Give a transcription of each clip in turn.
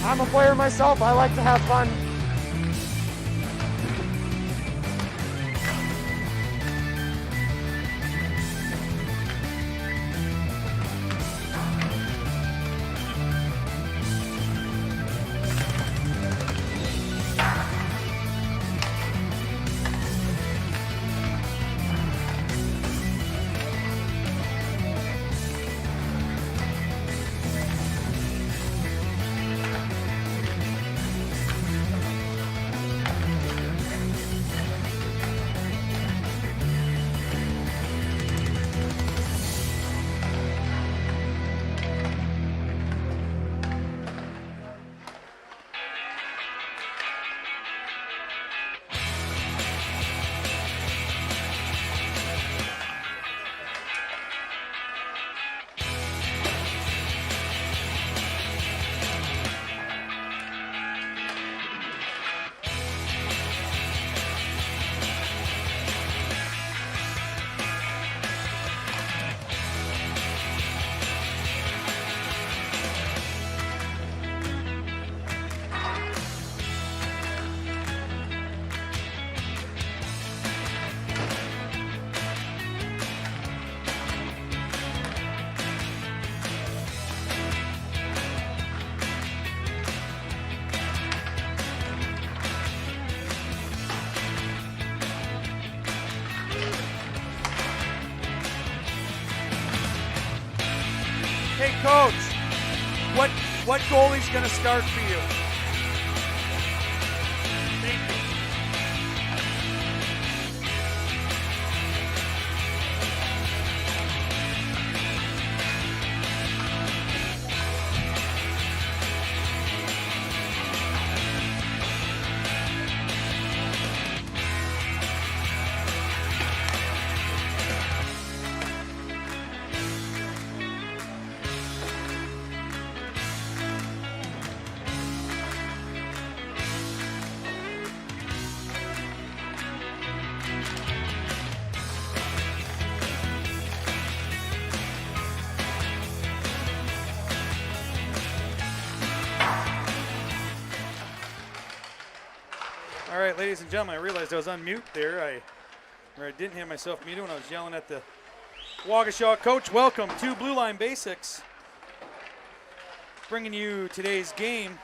I'm a player myself. I like to have fun. Hey, Coach, what goalie's going to start for you? Thank you. All right, ladies and gentlemen, I realized I was on mute there. I didn't have myself muted when I was yelling at the Waukesha coach. Welcome to Blue Line Basics. Bringing you today's game.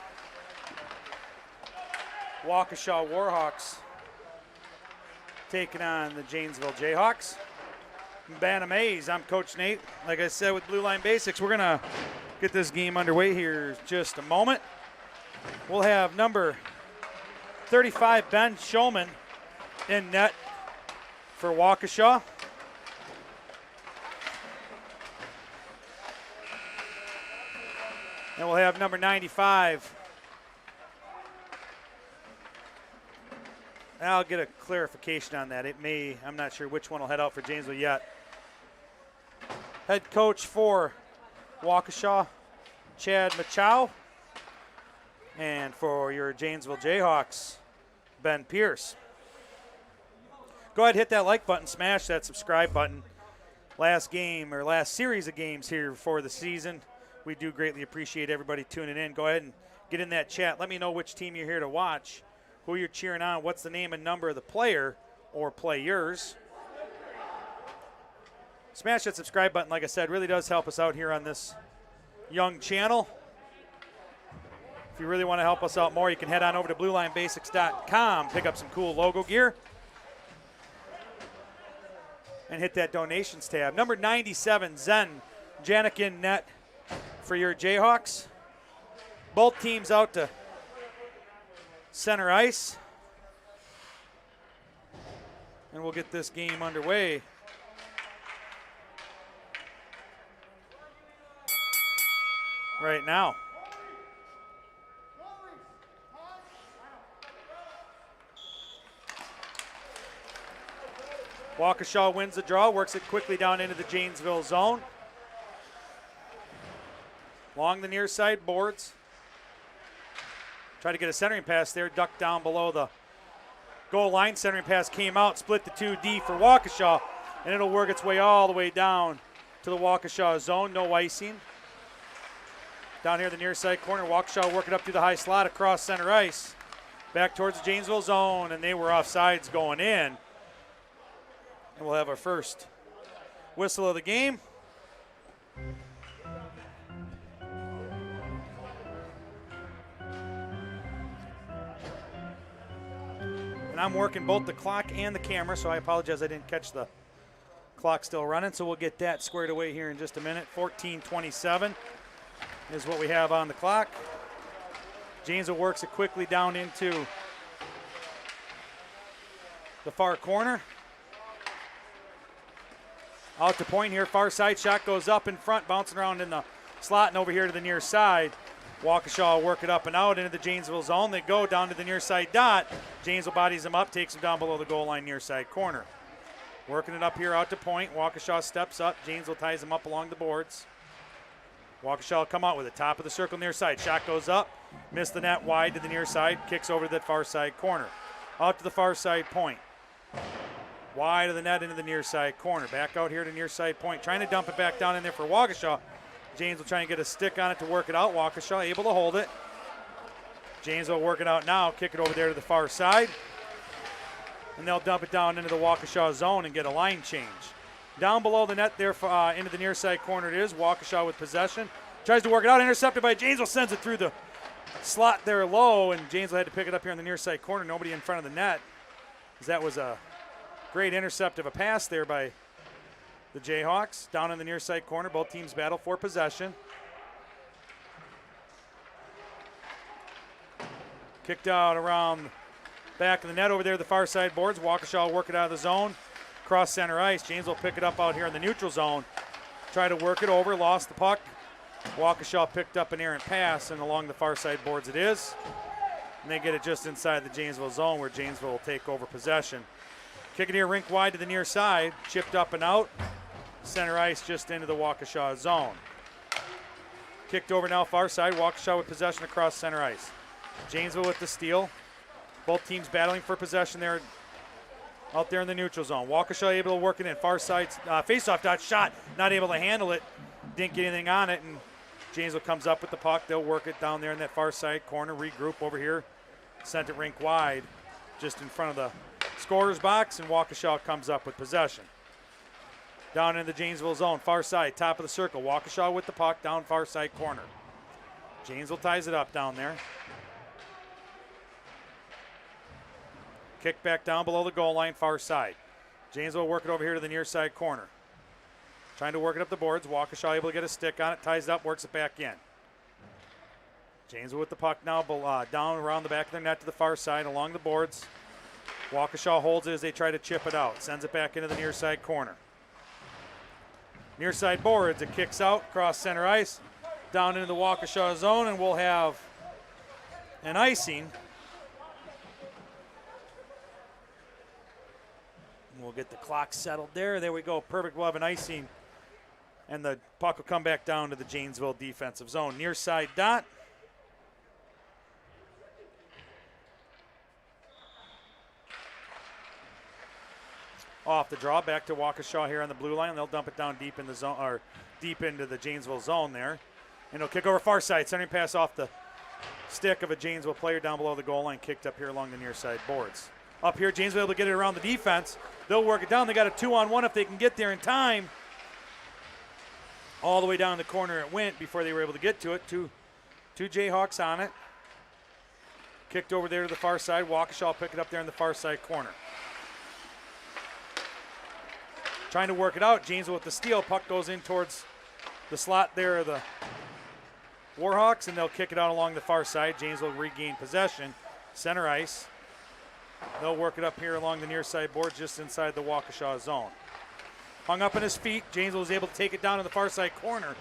Waukesha Warhawks taking on the Janesville Jayhawks. Bantam A's, I'm Coach Nate. Like I said with Blue Line Basics, we're going to get this game underway here in just a moment. We'll have number 35, Ben Shulman, in net for Waukesha. And we'll have number 95. I'll get a clarification on that. I'm not sure which one will head out for Janesville yet. Head coach for Waukesha, Chad Machow. And for your Janesville Jayhawks, Ben Pierce. Go ahead and hit that like button, smash that subscribe button. Last series of games here for the season. We do greatly appreciate everybody tuning in. Go ahead and get in that chat. Let me know which team you're here to watch, who you're cheering on, what's the name and number of the player or players. Smash that subscribe button, like I said, really does help us out here on this young channel. If you really want to help us out more, you can head on over to BlueLineBasics.com, pick up some cool logo gear, and hit that donations tab. Number 97, Zen Janik in net for your Jayhawks. Both teams out to center ice. And we'll get this game underway. Right now. Waukesha wins the draw, works it quickly down into the Janesville zone. Along the near side boards. Try to get a centering pass there, ducked down below the goal line. Centering pass came out, split the 2D for Waukesha, and it'll work its way all the way down to the Waukesha zone. No icing. Down here the near side corner, Waukesha working up through the high slot across center ice. Back towards the Janesville zone, and they were offsides going in. And we'll have our first whistle of the game. And I'm working both the clock and the camera, so I apologize I didn't catch the clock still running. So we'll get that squared away here in just a minute. 14:27 is what we have on the clock. Janesville works it quickly down into the far corner. Out to point here, far side shot goes up in front, bouncing around in the slot and over here to the near side. Waukesha will work it up and out into the Janesville zone. They go down to the near side dot. Janesville bodies him up, takes him down below the goal line near side corner. Working it up here out to point. Waukesha steps up. Janesville ties him up along the boards. Waukesha will come out with it. Top of the circle near side. Shot goes up. Missed the net wide to the near side. Kicks over to that far side corner. Out to the far side point. Wide of the net into the near side corner. Back out here to near side point. Trying to dump it back down in there for Waukesha. James will try and get a stick on it to work it out. Waukesha able to hold it. James will work it out now. Kick it over there to the far side. And they'll dump it down into the Waukesha zone and get a line change. Down below the net there into the near side corner it is. Waukesha with possession. Tries to work it out. Intercepted by Janesville. Sends it through the slot there low. And Janesville had to pick it up here in the near side corner. Nobody in front of the net. That was a great intercept of a pass there by the Jayhawks. Down in the near side corner. Both teams battle for possession. Kicked out around back of the net over there, the far side boards. Waukesha will work it out of the zone. Cross center ice. James will pick it up out here in the neutral zone. Try to work it over. Lost the puck. Waukesha picked up an errant pass, and along the far side boards it is. And they get it just inside the Janesville zone where Janesville will take over possession. Kick it here rink wide to the near side. Chipped up and out. Center ice just into the Waukesha zone. Kicked over now far side. Waukesha with possession across center ice. Janesville with the steal. Both teams battling for possession there out there in the neutral zone. Waukesha able to work it in. Far side face-off dot shot. Not able to handle it. Didn't get anything on it. And Janesville comes up with the puck. They'll work it down there in that far side corner. Regroup over here. Sent it rink wide just in front of the scorer's box. And Waukesha comes up with possession. Down in the Janesville zone. Far side. Top of the circle. Waukesha with the puck. Down far side corner. Janesville ties it up down there. Kick back down below the goal line, far side. Janesville work it over here to the near side corner. Trying to work it up the boards. Waukesha able to get a stick on it, ties it up, works it back in. Janesville with the puck now down around the back of their net to the far side along the boards. Waukesha holds it as they try to chip it out. Sends it back into the near side corner. Near side boards, it kicks out, cross center ice, down into the Waukesha zone, and we'll have an icing. We'll get the clock settled there. There we go. Perfect. We'll have an icing. And the puck will come back down to the Janesville defensive zone. Near side dot. Off the draw. Back to Waukesha here on the blue line. They'll dump it down deep in the zone, or deep into the Janesville zone there. And he'll kick over far side. Centering pass off the stick of a Janesville player down below the goal line. Kicked up here along the near side boards. Up here, Janesville able to get it around the defense. They'll work it down. They got a 2-on-1 if they can get there in time. All the way down the corner it went before they were able to get to it. Two Jayhawks on it. Kicked over there to the far side. Waukesha will pick it up there in the far side corner. Trying to work it out. Janesville with the steal. Puck goes in towards the slot there of the Warhawks, and they'll kick it out along the far side. Janesville regain possession. Center ice. They'll work it up here along the near side board just inside the Waukesha zone. Hung up on his feet. Janesville was able to take it down to the far side corner.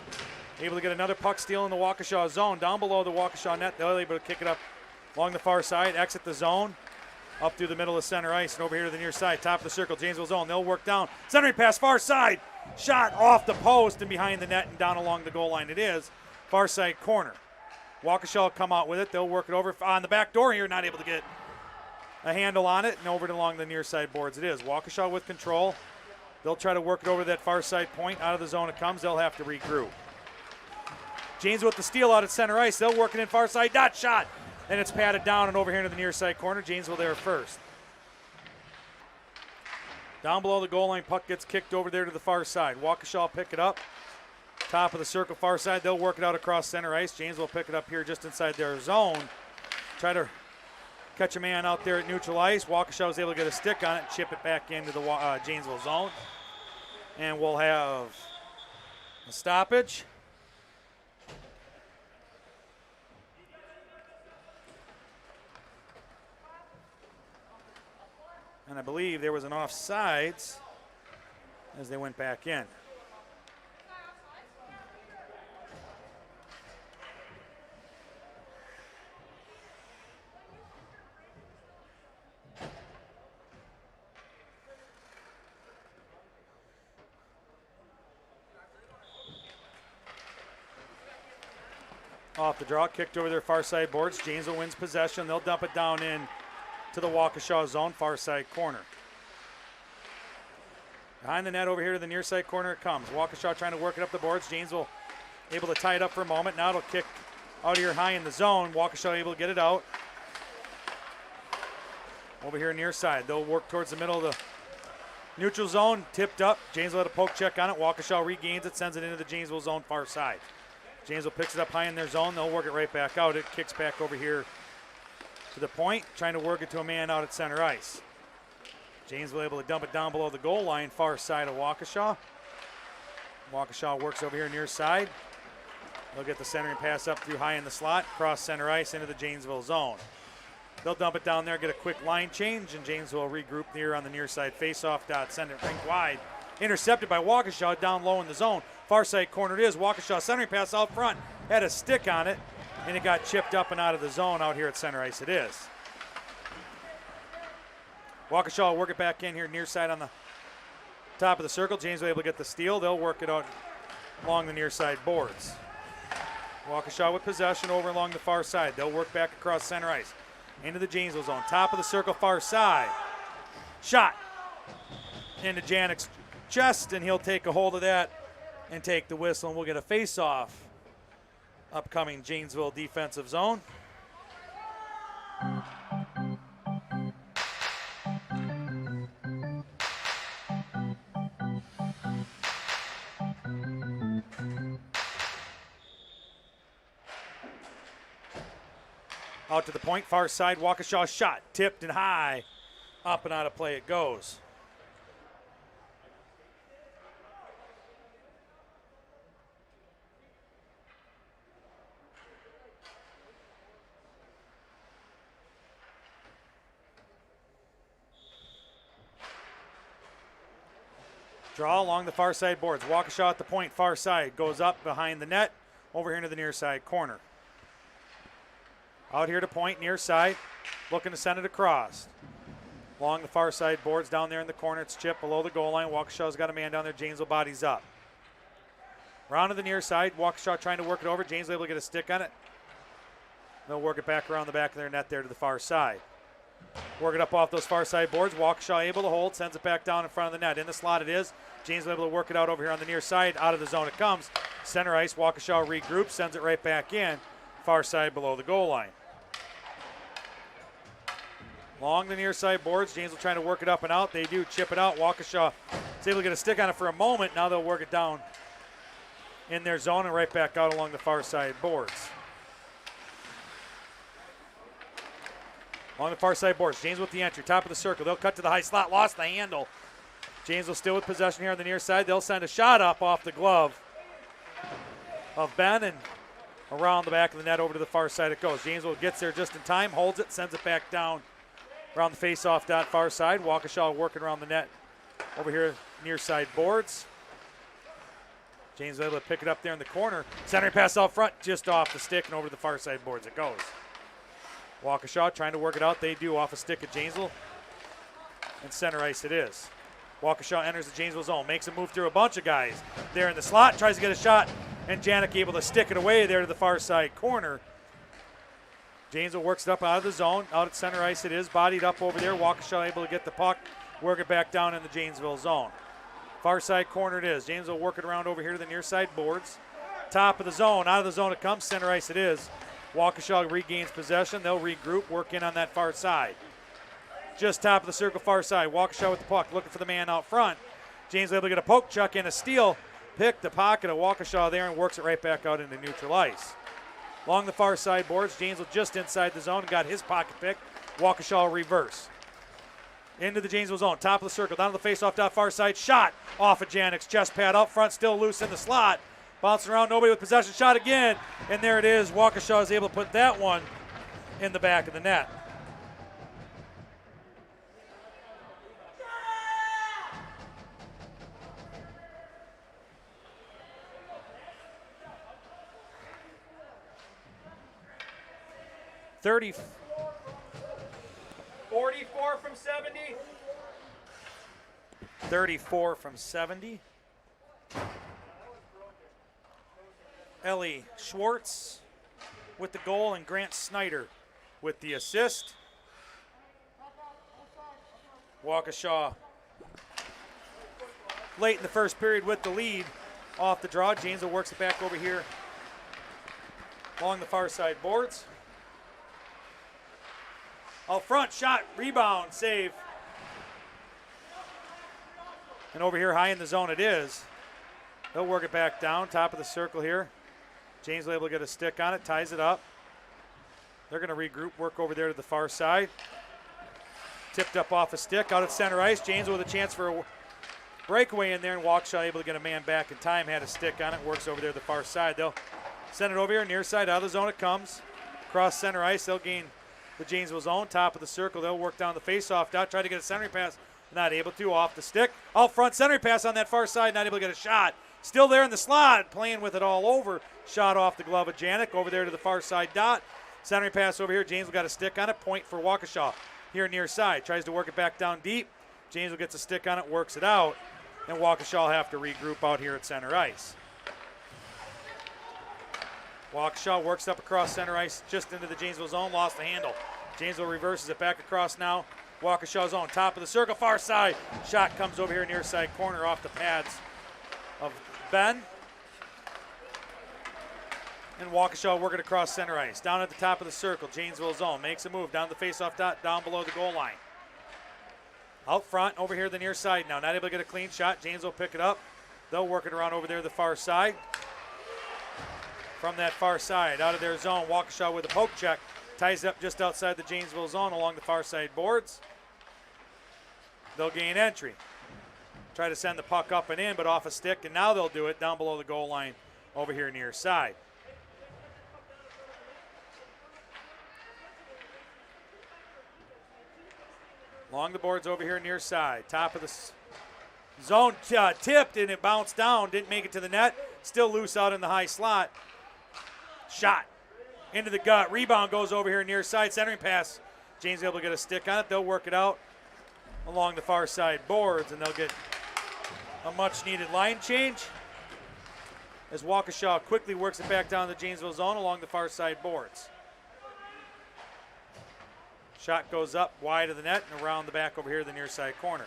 Able to get another puck steal in the Waukesha zone. Down below the Waukesha net, they're able to kick it up along the far side, exit the zone, up through the middle of center ice, and over here to the near side, top of the circle, Janesville zone. They'll work down. Centering pass, far side. Shot off the post and behind the net and down along the goal line it is. Far side corner. Waukesha will come out with it. They'll work it over on the back door here, not able to get a handle on it, and over to along the near side boards it is. Waukesha with control. They'll try to work it over that far side point. Out of the zone it comes. They'll have to regroup. Janesville with the steal out at center ice. They'll work it in far side. Dot shot. And it's patted down and over here to the near side corner. Janesville there first. Down below the goal line, puck gets kicked over there to the far side. Waukesha will pick it up. Top of the circle, far side. They'll work it out across center ice. Janesville will pick it up here just inside their zone. Try to catch a man out there at neutral ice. Waukesha was able to get a stick on it and chip it back into the Janesville zone. And we'll have a stoppage. And I believe there was an offsides as they went back in. Off the draw, kicked over their far side boards. Janesville wins possession. They'll dump it down in to the Waukesha zone, far side corner. Behind the net over here to the near side corner it comes. Waukesha trying to work it up the boards. Janesville able to tie it up for a moment. Now it'll kick out here high in the zone. Waukesha able to get it out. Over here near side. They'll work towards the middle of the neutral zone. Tipped up. Janesville had a poke check on it. Waukesha regains it, sends it into the Janesville zone far side. Janesville picks it up high in their zone. They'll work it right back out. It kicks back over here to the point, trying to work it to a man out at center ice. Janesville able to dump it down below the goal line, far side of Waukesha. Waukesha works over here near side. They'll get the centering pass up through high in the slot, cross center ice into the Janesville zone. They'll dump it down there, get a quick line change, and Janesville will regroup here on the near side face-off dot, send it rink wide. Intercepted by Waukesha down low in the zone. Far side corner it is. Waukesha centering pass out front. Had a stick on it, and it got chipped up and out of the zone out here at center ice it is. Waukesha will work it back in here near side on the top of the circle. Janesville able to get the steal. They'll work it out along the near side boards. Waukesha with possession over along the far side. They'll work back across center ice into the Janesville zone. Top of the circle, far side. Shot into Janik's chest, and he'll take a hold of that and take the whistle, and we'll get a face-off. Upcoming Janesville defensive zone. Out to the point, far side, Waukesha shot, tipped and high. Up and out of play it goes. Draw along the far side boards. Waukesha at the point, far side. Goes up behind the net, over here into the near side corner. Out here to point, near side. Looking to send it across. Along the far side boards, down there in the corner. It's chipped below the goal line. Waukesha's got a man down there. Janesville bodies up. Round to the near side. Waukesha trying to work it over. Janesville able to get a stick on it. They'll work it back around the back of their net there to the far side. Work it up off those far side boards. Waukesha able to hold, sends it back down in front of the net. In the slot it is. Janesville able to work it out over here on the near side. Out of the zone it comes. Center ice, Waukesha regroups, sends it right back in. Far side below the goal line. Along the near side boards, Janesville trying to work it up and out. They do chip it out. Waukesha is able to get a stick on it for a moment. Now they'll work it down in their zone and right back out along the far side boards. Along the far side boards, Janesville with the entry, top of the circle. They'll cut to the high slot, lost the handle. Janesville still with possession here on the near side. They'll send a shot up off the glove of Ben, and around the back of the net over to the far side it goes. Janesville gets there just in time, holds it, sends it back down around the face-off dot far side. Waukesha working around the net over here near side boards. Janesville able to pick it up there in the corner. Centering pass out front, just off the stick and over to the far side boards it goes. Waukesha trying to work it out. They do off a stick at Janesville. And center ice it is. Waukesha enters the Janesville zone, makes a move through a bunch of guys there in the slot, tries to get a shot, and Janik able to stick it away there to the far side corner. Janesville works it up out of the zone. Out at center ice it is, bodied up over there. Waukesha able to get the puck, work it back down in the Janesville zone. Far side corner it is. Janesville working around over here to the near side boards. top of the zone. Out of the zone it comes, center ice it is. Waukesha regains possession. They'll regroup, work in on that far side. Just top of the circle, far side. Waukesha with the puck, looking for the man out front. Janesville able to get a poke check and a steal. Pick the pocket of Waukesha there and works it right back out into neutral ice. Along the far side boards, Janesville just inside the zone and got his pocket pick. Waukesha reverse. Into the Janesville zone, top of the circle, down to the face-off dot, far side, shot off of Janik's chest pad, up front, still loose in the slot. Bouncing around, nobody with possession, shot again, and there it is. Waukesha is able to put that one in the back of the net. $44 from 70. 34 from 70. Ellie Schwartz with the goal and Grant Snyder with the assist. Waukesha late in the first period with the lead off the draw. Janesville works it back over here along the far side boards. Out front, shot, rebound, save. And over here high in the zone it is. They'll work it back down, top of the circle here. Janesville able to get a stick on it, ties it up. They're going to regroup, work over there to the far side. Tipped up off a stick, out at center ice. Janesville with a chance for a breakaway in there, and Waukesha able to get a man back in time, had a stick on it, works over there to the far side. They'll send it over here, near side, out of the zone it comes. Across center ice, they'll gain the Janesville zone, top of the circle. They'll work down the face-off dot, try to get a centering pass. Not able to, off the stick. Out front, centering pass on that far side, not able to get a shot. Still there in the slot, playing with it all over. Shot off the glove of Janik, over there to the far side dot. Centering pass over here, Janesville got a stick on it, point for Waukesha. Here near side, tries to work it back down deep. Janesville gets a stick on it, works it out. And Waukesha will have to regroup out here at center ice. Waukesha works up across center ice, just into the Janesville zone, lost the handle. Janesville reverses it back across now. Waukesha zone, top of the circle, far side. Shot comes over here near side corner off the pads of Ben. And Waukesha working across center ice. Down at the top of the circle, Janesville zone, makes a move down the face-off dot, down below the goal line. Out front, over here the near side now. Not able to get a clean shot. Janesville pick it up. They'll work it around over there to the far side. From that far side, out of their zone, Waukesha with a poke check. Ties up just outside the Janesville zone along the far side boards. They'll gain entry. Try to send the puck up and in, but off a stick, and now they'll do it down below the goal line over here near side. Along the boards over here near side. Top of the zone, tipped, and it bounced down. Didn't make it to the net. Still loose out in the high slot. Shot into the gut. Rebound goes over here near side. Centering pass. James able to get a stick on it. They'll work it out along the far side boards, and they'll get a much-needed line change as Waukesha quickly works it back down the Janesville zone along the far side boards. Shot goes up wide of the net and around the back over here the near side corner.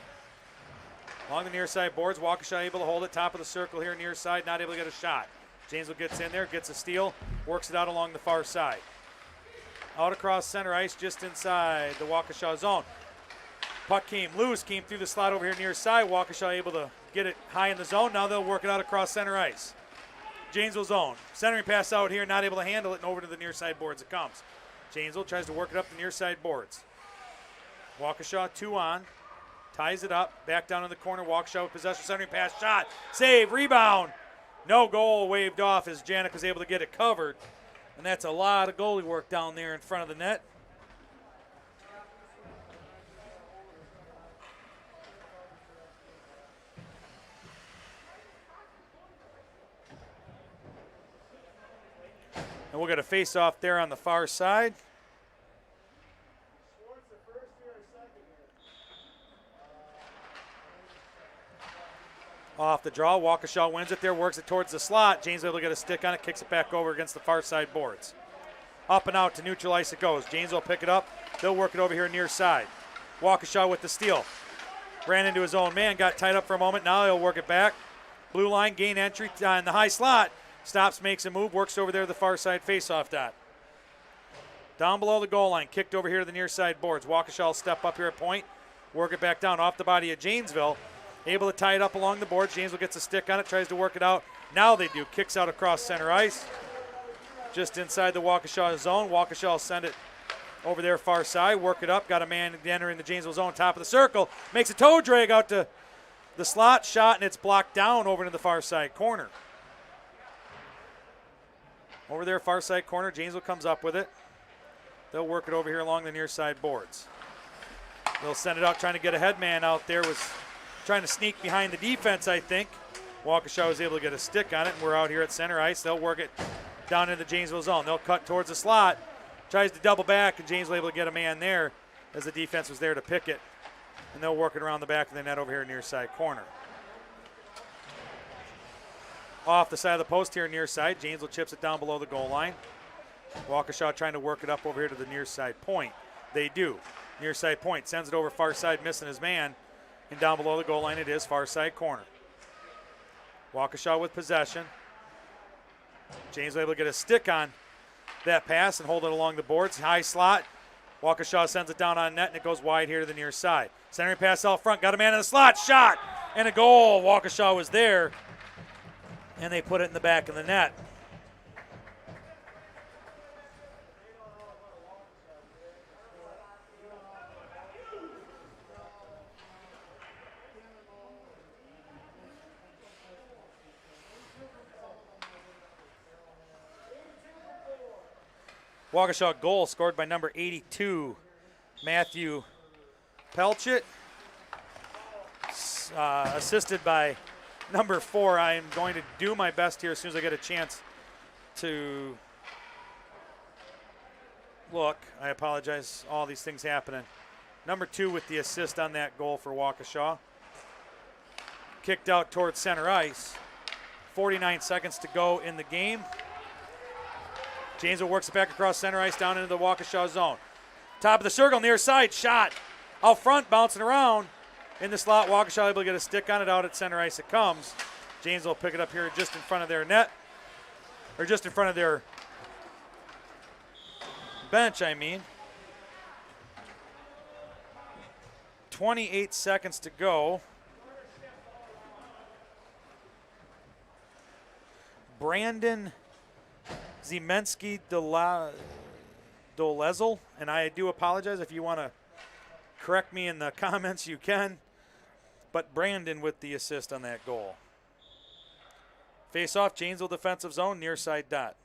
Along the near side boards, Waukesha able to hold it. Top of the circle here near side, not able to get a shot. Janesville gets in there, gets a steal, works it out along the far side. Out across center ice, just inside the Waukesha zone. Puck came loose, came through the slot over here near side. Waukesha able to get it high in the zone. Now they'll work it out across center ice. Janesville zone. Centering pass out here, not able to handle it, and over to the near side boards it comes. Janesville tries to work it up the near side boards. Waukesha 2 on. Ties it up. Back down in the corner. Waukesha with possession. Centering pass. Shot. Save. Rebound. No goal. Waved off as Janik was able to get it covered. And that's a lot of goalie work down there in front of the net. And we'll get a face-off there on the far side. Off the draw, Waukesha wins it there, works it towards the slot. Janesville will get a stick on it, kicks it back over against the far side boards. Up and out to neutral ice it goes. Janesville will pick it up. They'll work it over here near side. Waukesha with the steal. Ran into his own man, got tied up for a moment. Now he'll work it back. Blue line, gain entry in the high slot. Stops, makes a move, works over there to the far side face-off dot. Down below the goal line, kicked over here to the near side boards. Waukesha will step up here at point, work it back down off the body of Janesville. Able to tie it up along the boards. Janesville gets a stick on it, tries to work it out. Now they do. Kicks out across center ice. Just inside the Waukesha zone. Waukesha will send it over there far side, work it up. Got a man entering the Janesville zone, top of the circle. Makes a toe drag out to the slot, shot, and it's blocked down over to the far side corner. Over there, far side corner. Janesville comes up with it. They'll work it over here along the near side boards. They'll send it out, trying to get a head man out there. Was trying to sneak behind the defense, I think. Waukesha was able to get a stick on it, and we're out here at center ice. They'll work it down into the Janesville zone. They'll cut towards the slot. Tries to double back, and Janesville able to get a man there as the defense was there to pick it. And they'll work it around the back of the net over here near side corner. Off the side of the post here near side. Janesville chips it down below the goal line. Waukesha trying to work it up over here to the near side point. They do. Near side point. Sends it over far side, missing his man. And down below the goal line it is, far side corner. Waukesha with possession. Janesville able to get a stick on that pass and hold it along the boards. High slot. Waukesha sends it down on net, and it goes wide here to the near side. Centering pass out front. Got a man in the slot. Shot. And a goal. Waukesha was there. And they put it in the back of the net. Waukesha goal scored by number 82, Matthew Pelchit. Assisted by number 4. I am going to do my best here as soon as I get a chance to look. I apologize, all these things happening. Number 2 with the assist on that goal for Waukesha. Kicked out towards center ice. 49 seconds to go in the game. Janesville works it back across center ice down into the Waukesha zone. Top of the circle, near side, shot. Out front, bouncing around. In the slot, Waukesha able to get a stick on it. Out at center ice it comes. Janesville will pick it up here just in front of their net. Or just in front of their bench, I mean. 28 seconds to go. Brandon Ziemensky Dolezel, and I do apologize if you want to correct me in the comments, you can. But Brandon with the assist on that goal. Face off, Janesville defensive zone, near side dot.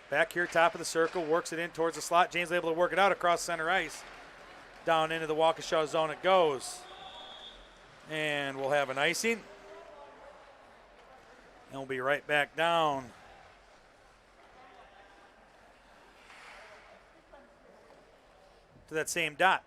Back here, top of the circle, works it in towards the slot. Janesville able to work it out across center ice. Down into the Waukesha zone it goes. And we'll have an icing. And we'll be right back down to that same dot.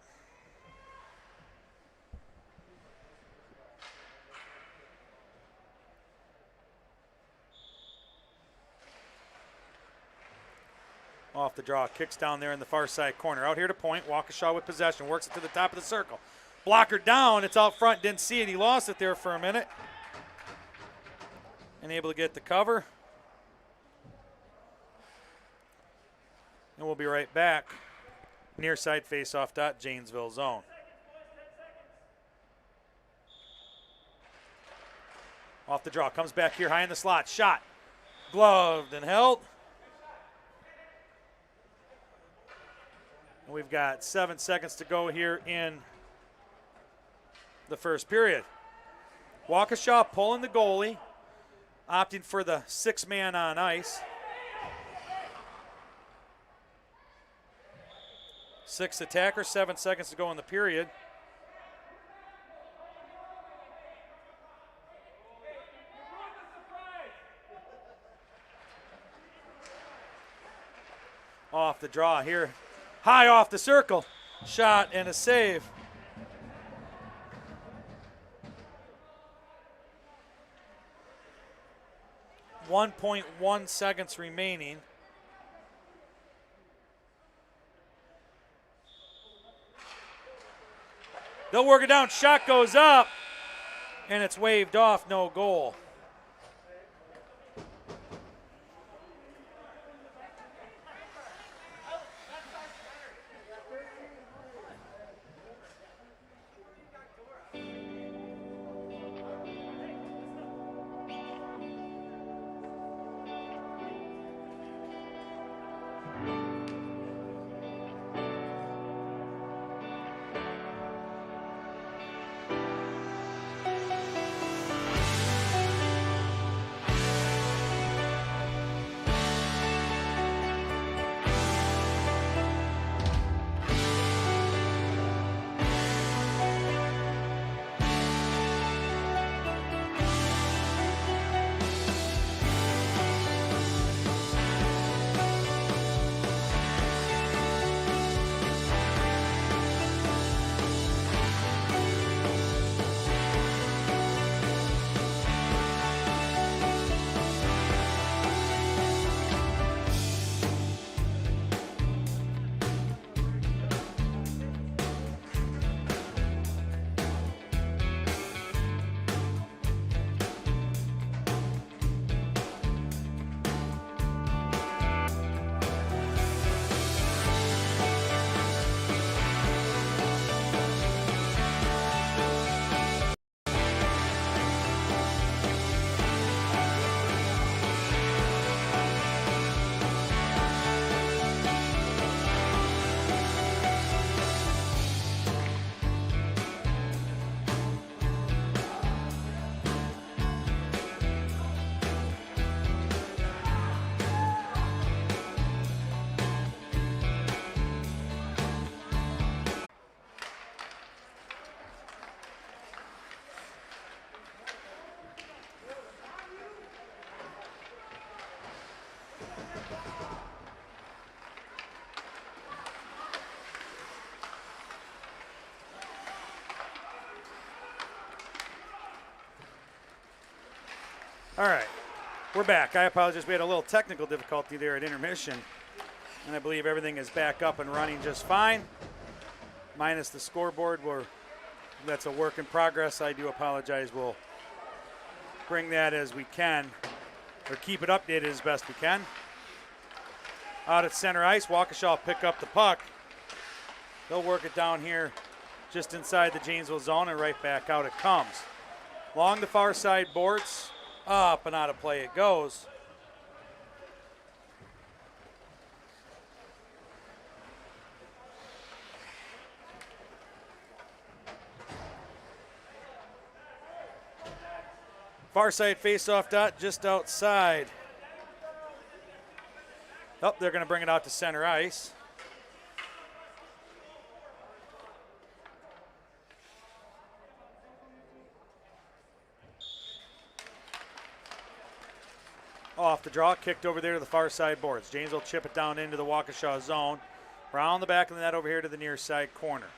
Off the draw, kicks down there in the far side corner. Out here to point, Waukesha with possession, works it to the top of the circle. Blocker down, it's out front, didn't see it, he lost it there for a minute. And able to get the cover. And we'll be right back. Near side face-off dot, Janesville zone. Off the draw, comes back here high in the slot. Shot, gloved and held. And we've got 7 seconds to go here in the first period. Waukesha pulling the goalie. Opting for the 6-man on ice. 6 attackers, 7 seconds to go in the period. Off the draw here. High off the circle. Shot and a save. .1 seconds remaining. They'll work it down. Shot goes up, and it's waved off. No goal. All right, we're back. I apologize. We had a little technical difficulty there at intermission, and I believe everything is back up and running just fine, minus the scoreboard. That's a work in progress. I do apologize. We'll bring that as we can, or keep it updated as best we can. Out at center ice, Waukesha will pick up the puck. They'll work it down here just inside the Janesville zone, and right back out it comes. Along the far side boards, up and out of play it goes. Far side face-off dot just outside. Oh, they're going to bring it out to center ice. Off the draw, kicked over there to the far side boards. James will chip it down into the Waukesha zone. Around the back of the net over here to the near side corner.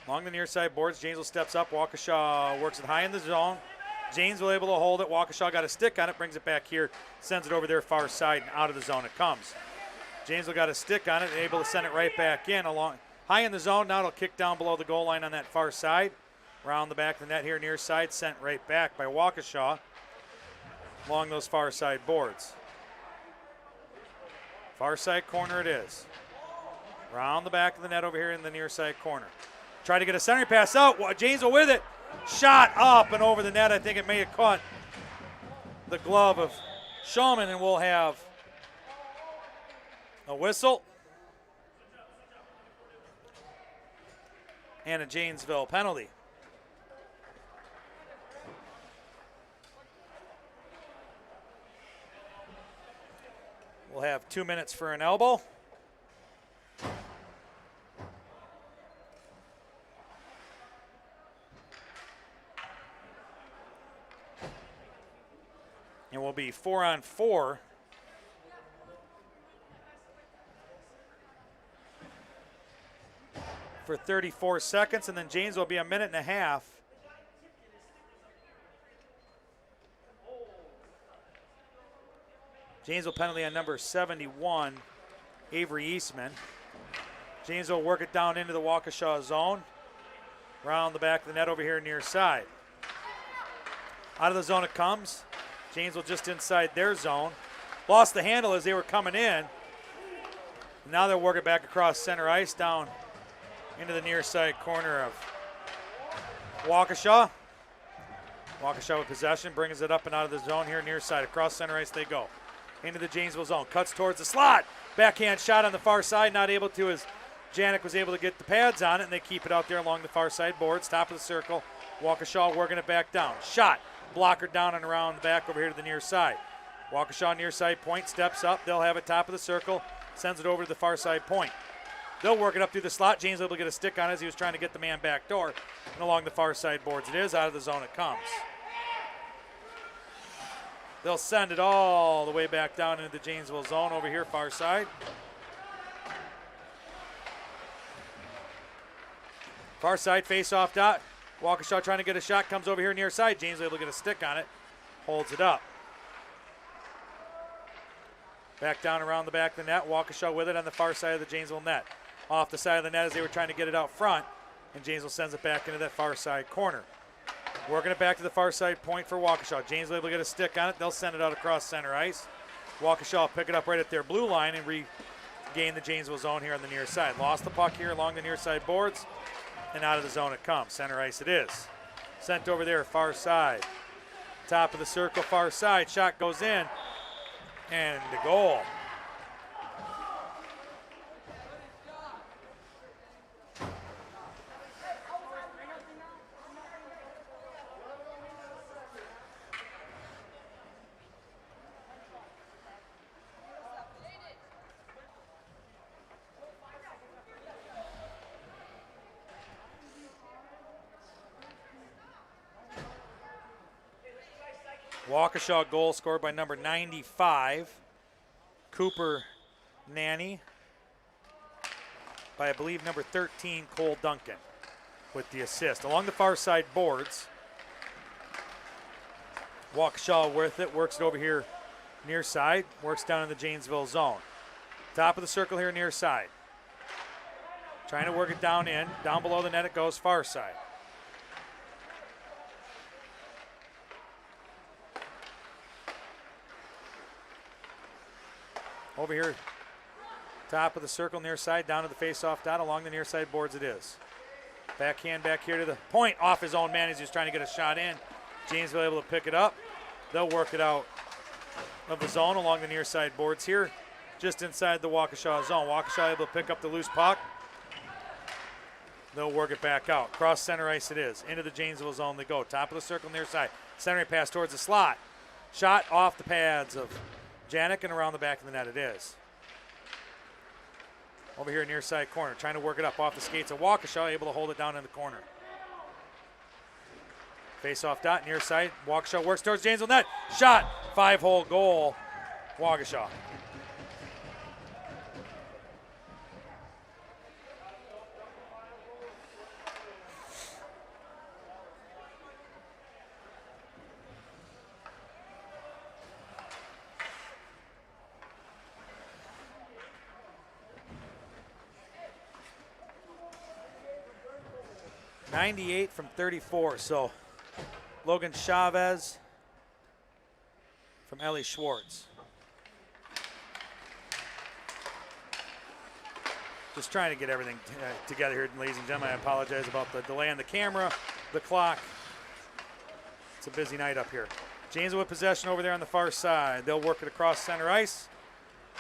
Along the near side boards, Janesville steps up. Waukesha works it high in the zone. Janesville able to hold it. Waukesha got a stick on it, brings it back here, sends it over there far side, and out of the zone it comes. Janesville got a stick on it, and able to send it right back in along high in the zone. Now it'll kick down below the goal line on that far side. Around the back of the net here, near side, sent right back by Waukesha along those far side boards. Far side corner it is. Around the back of the net over here in the near side corner. Try to get a center pass out. Janesville with it. Shot up and over the net. I think it may have caught the glove of Shulman, and we'll have a whistle and a Janesville penalty. We'll have 2 minutes for an elbow. And we'll be 4-on-4. For 34 seconds, and then James will be a minute and a half. Janesville penalty on number 71, Avery Eastman. Janesville will work it down into the Waukesha zone. Around the back of the net over here near side. Out of the zone it comes. Janesville just inside their zone. Lost the handle as they were coming in. Now they'll work it back across center ice down into the near side corner of Waukesha. Waukesha with possession, brings it up and out of the zone here near side. Across center ice they go. Into the Janesville zone, cuts towards the slot. Backhand shot on the far side, not able to as Janik was able to get the pads on it, and they keep it out there along the far side boards, top of the circle. Waukesha working it back down. Shot, blocker down and around the back over here to the near side. Waukesha near side point, steps up, they'll have it top of the circle, sends it over to the far side point. They'll work it up through the slot. James able to get a stick on it as he was trying to get the man back door, and along the far side boards it is, out of the zone it comes. They'll send it all the way back down into the Janesville zone over here, far side. Far side face-off dot. Waukesha trying to get a shot, comes over here near side. James able to get a stick on it, holds it up. Back down around the back of the net. Waukesha with it on the far side of the Janesville net. Off the side of the net as they were trying to get it out front, and Janesville sends it back into that far side corner. Working it back to the far side point for Waukesha. James able to get a stick on it. They'll send it out across center ice. Waukesha will pick it up right at their blue line and regain the Janesville zone here on the near side. Lost the puck here along the near side boards, and out of the zone it comes. Center ice it is. Sent over there, far side. Top of the circle, far side. Shot goes in, and the goal. Waukesha goal scored by number 95, Cooper Nanny, by I believe number 13, Cole Duncan, with the assist. Along the far side boards, Waukesha with it, works it over here near side, works down in the Janesville zone. Top of the circle here near side. Trying to work it down in. Down below the net it goes, far side. Over here, top of the circle near side, down to the face-off dot, along the near side boards it is. Backhand back here to the point, off his own man as he's trying to get a shot in. Janesville able to pick it up. They'll work it out of the zone along the near side boards here, just inside the Waukesha zone. Waukesha able to pick up the loose puck. They'll work it back out. Cross center ice it is. Into the Janesville zone they go. Top of the circle near side. Centering pass towards the slot. Shot off the pads of Janik and around the back of the net it is. Over here near side corner. Trying to work it up off the skates of Waukesha. Able to hold it down in the corner. Face-off dot near side. Waukesha works towards Janesville net. Shot. 5-hole goal. Waukesha. .98 from 34, so Logan Chavez from Ellie Schwartz. Just trying to get everything together here, ladies and gentlemen. I apologize about the delay on the camera, the clock. It's a busy night up here. Janesville with possession over there on the far side. They'll work it across center ice,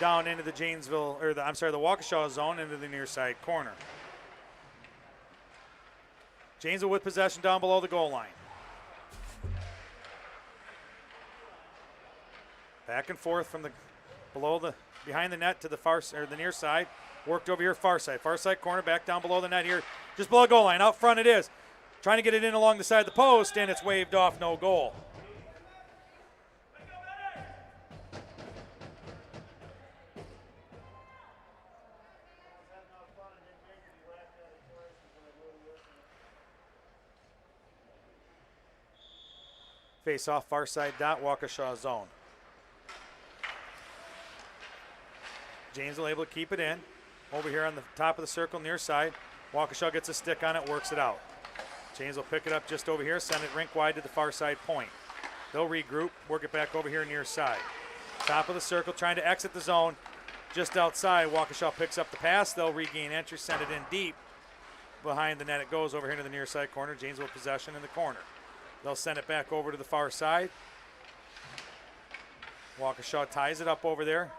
down into the Janesville, or the Waukesha zone, into the near side corner. Janesville with possession down below the goal line. Back and forth from the behind the net to the the near side. Worked over here far side. Far side corner back down below the net here. Just below the goal line. Out front it is. Trying to get it in along the side of the post, and it's waved off, no goal. Face off far side dot, Waukesha zone. Janesville able to keep it in. Over here on the top of the circle near side. Waukesha gets a stick on it, works it out. Janesville pick it up just over here, send it rink wide to the far side point. They'll regroup, work it back over here near side. Top of the circle, trying to exit the zone. Just outside, Waukesha picks up the pass. They'll regain entry, send it in deep. Behind the net it goes over here to the near side corner. Janesville possession in the corner. They'll send it back over to the far side. Waukesha ties it up over there.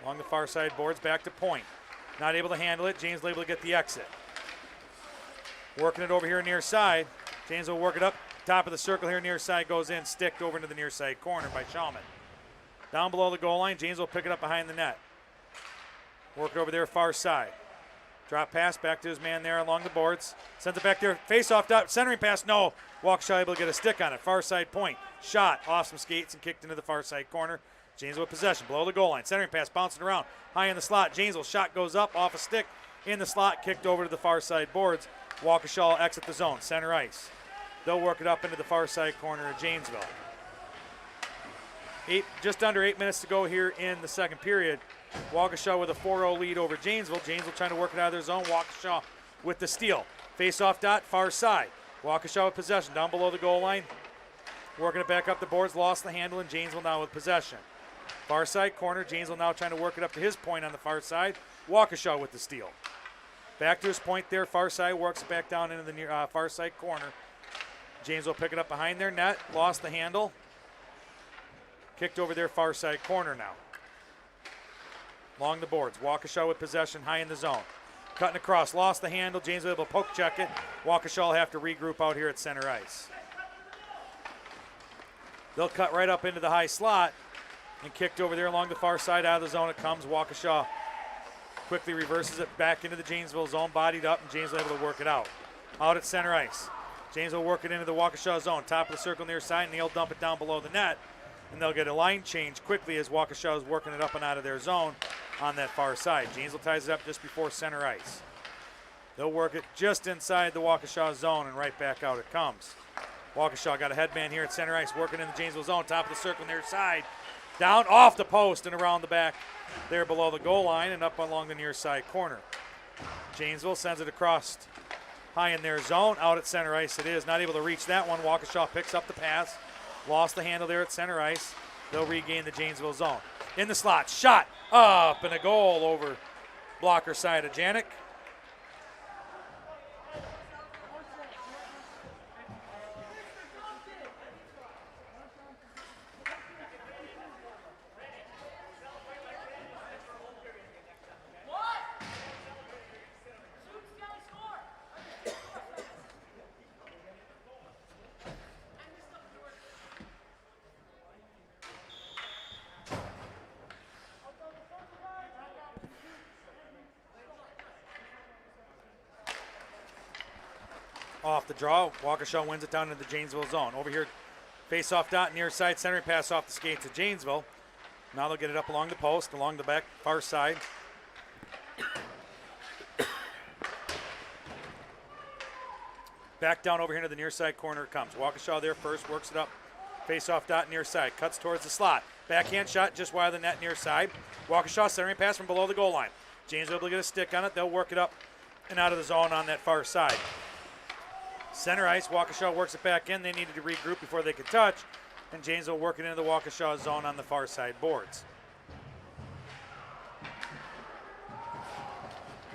Along the far side boards, back to point. Not able to handle it. James able to get the exit. Working it over here near side. James will work it up. Top of the circle here near side goes in. Sticked over into the near side corner by Shulman. Down below the goal line, James will pick it up behind the net. Work it over there far side. Drop pass back to his man there along the boards. Sends it back there. Face off dot. Centering pass. No. Waukesha able to get a stick on it. Far side point. Shot off some skates and kicked into the far side corner. Janesville with possession. Below the goal line. Centering pass bouncing around. High in the slot. Janesville shot goes up off a stick in the slot. Kicked over to the far side boards. Waukesha exit the zone. Center ice. They'll work it up into the far side corner of Janesville. Just under 8 minutes to go here in the second period. Waukesha with a 4-0 lead over Janesville. Janesville trying to work it out of their zone. Waukesha with the steal. Face-off dot, far side. Waukesha with possession down below the goal line. Working it back up the boards, lost the handle, and Janesville now with possession. Far side corner, Janesville now trying to work it up to his point on the far side. Waukesha with the steal. Back to his point there, far side, works it back down into the near, far side corner. Janesville pick it up behind their net, lost the handle. Kicked over their far side corner now. Along the boards, Waukesha with possession high in the zone. Cutting across, lost the handle, Janesville able to poke check it. Waukesha will have to regroup out here at center ice. They'll cut right up into the high slot and kicked over there along the far side out of the zone it comes. Waukesha quickly reverses it back into the Janesville zone, bodied up, and Janesville able to work it out. Out at center ice. Janesville work it into the Waukesha zone, top of the circle near side, and they'll dump it down below the net. And they'll get a line change quickly as Waukesha is working it up and out of their zone on that far side. Janesville ties it up just before center ice. They'll work it just inside the Waukesha zone and right back out it comes. Waukesha got a headman here at center ice, working in the Janesville zone, top of the circle near side. Down off the post and around the back there below the goal line and up along the near side corner. Janesville sends it across high in their zone. Out at center ice it is. Not able to reach that one. Waukesha picks up the pass. Lost the handle there at center ice. They'll regain the Janesville zone. In the slot, shot up and a goal over blocker side of Janik. Off the draw, Waukesha wins it down into the Janesville zone. Over here, face-off dot, near side, centering pass off the skates of Janesville. Now they'll get it up along the post, along the back, far side. Back down over here to the near side corner it comes. Waukesha there first, works it up. Face-off dot, near side, cuts towards the slot. Backhand shot just wide of the net near side. Waukesha centering pass from below the goal line. Janesville able to get a stick on it. They'll work it up and out of the zone on that far side. Center ice, Waukesha works it back in. They needed to regroup before they could touch. And Janesville working into the Waukesha zone on the far side boards.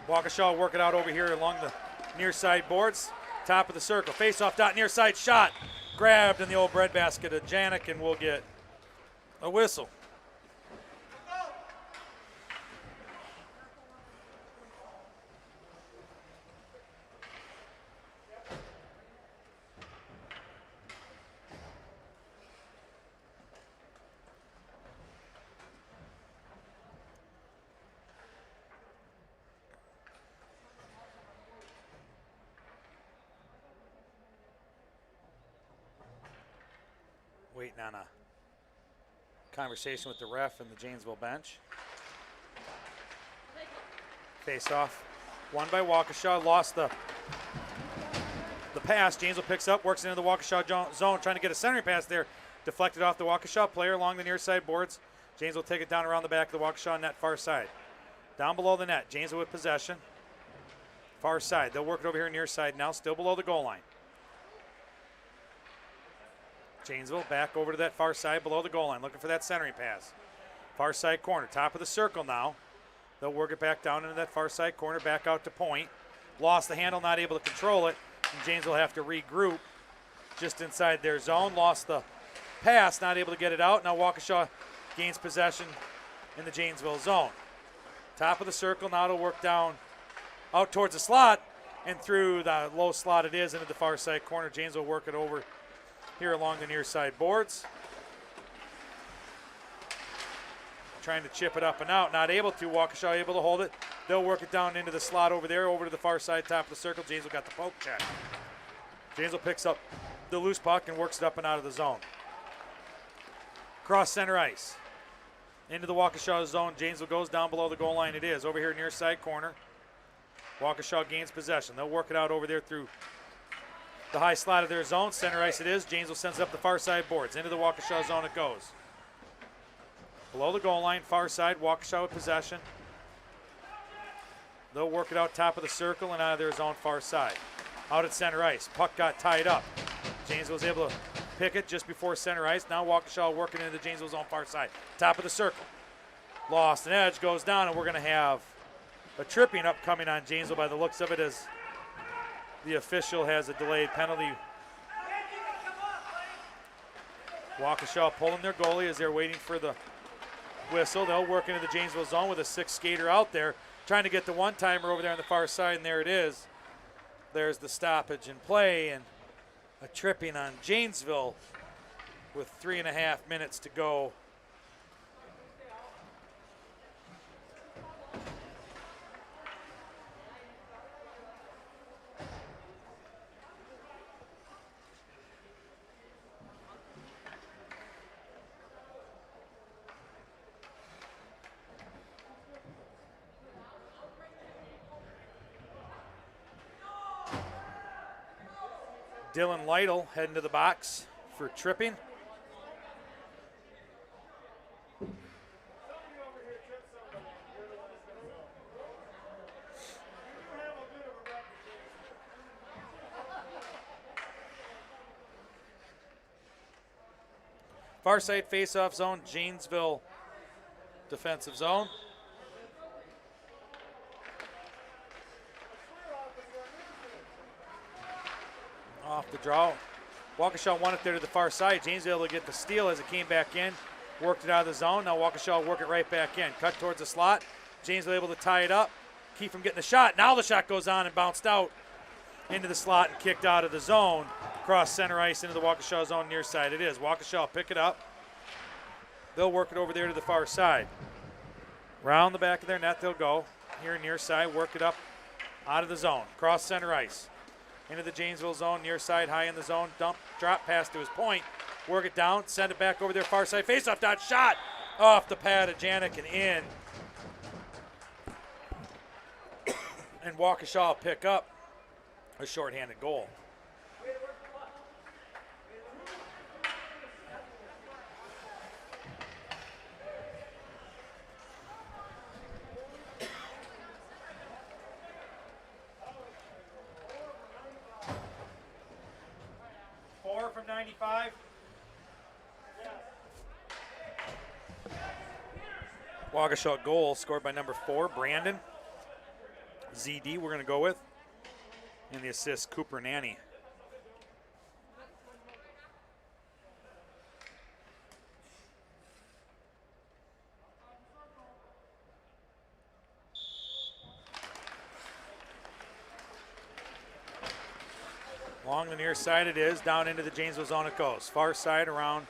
Waukesha work it out over here along the near side boards. Top of the circle, face-off dot, near side shot. Grabbed in the old breadbasket of Janik, and we'll get a whistle. Waiting on a conversation with the ref and the Janesville bench. Face off, won by Waukesha, lost the pass. Janesville picks up, works into the Waukesha zone, trying to get a centering pass there. Deflected off the Waukesha player along the near side boards. Janesville take it down around the back of the Waukesha net far side. Down below the net, Janesville with possession. Far side, they'll work it over here near side now, still below the goal line. Janesville back over to that far side below the goal line, looking for that centering pass. Far side corner, top of the circle now. They'll work it back down into that far side corner, back out to point. Lost the handle, not able to control it, and Janesville have to regroup just inside their zone. Lost the pass, not able to get it out. Now Waukesha gains possession in the Janesville zone. Top of the circle, now it'll work down out towards the slot, and through the low slot it is into the far side corner. Janesville work it over here along the near side boards. Trying to chip it up and out, not able to. Waukesha able to hold it. They'll work it down into the slot over there, over to the far side, top of the circle. Janesville got the poke check. Janesville picks up the loose puck and works it up and out of the zone. Cross center ice. Into the Waukesha zone. Janesville goes down below the goal line. It is over here near side corner. Waukesha gains possession. They'll work it out over there through the high slot of their zone. Center ice it is. Janesville sends it up the far side boards. Into the Waukesha zone it goes. Below the goal line, far side, Waukesha with possession. They'll work it out top of the circle and out of their zone far side. Out at center ice. Puck got tied up. Janesville was able to pick it just before center ice. Now Waukesha working into the Janesville zone far side. Top of the circle. Lost an edge, goes down, and we're going to have a tripping up coming on Janesville by the looks of it, as the official has a delayed penalty. Waukesha pulling their goalie as they're waiting for the whistle. They'll work into the Janesville zone with a sixth skater out there, trying to get the one-timer over there on the far side, and there it is. There's the stoppage in play, and a tripping on Janesville with 3.5 minutes to go. Dylan Lytle heading to the box for tripping. Far side face-off zone, Janesville defensive zone. Off the draw. Waukesha won it there to the far side. Janesville able to get the steal as it came back in. Worked it out of the zone. Now Waukesha will work it right back in. Cut towards the slot. Janesville able to tie it up. Keep from getting the shot. Now the shot goes on and bounced out into the slot and kicked out of the zone. Cross center ice into the Waukesha zone near side. It is. Waukesha will pick it up. They'll work it over there to the far side. Round the back of their net they'll go. Here near side, work it up out of the zone. Cross center ice. Into the Janesville zone, near side, high in the zone. Dump, drop pass to his point. Work it down, send it back over there, far side. Face-off dot, shot off the pad of Janik and in. And Waukesha will pick up a shorthanded goal. From 95. Waukesha goal scored by number 4, Brandon. ZD we're going to go with. And the assist, Cooper Nanny. Along the near side it is, down into the Janesville zone it goes. Far side around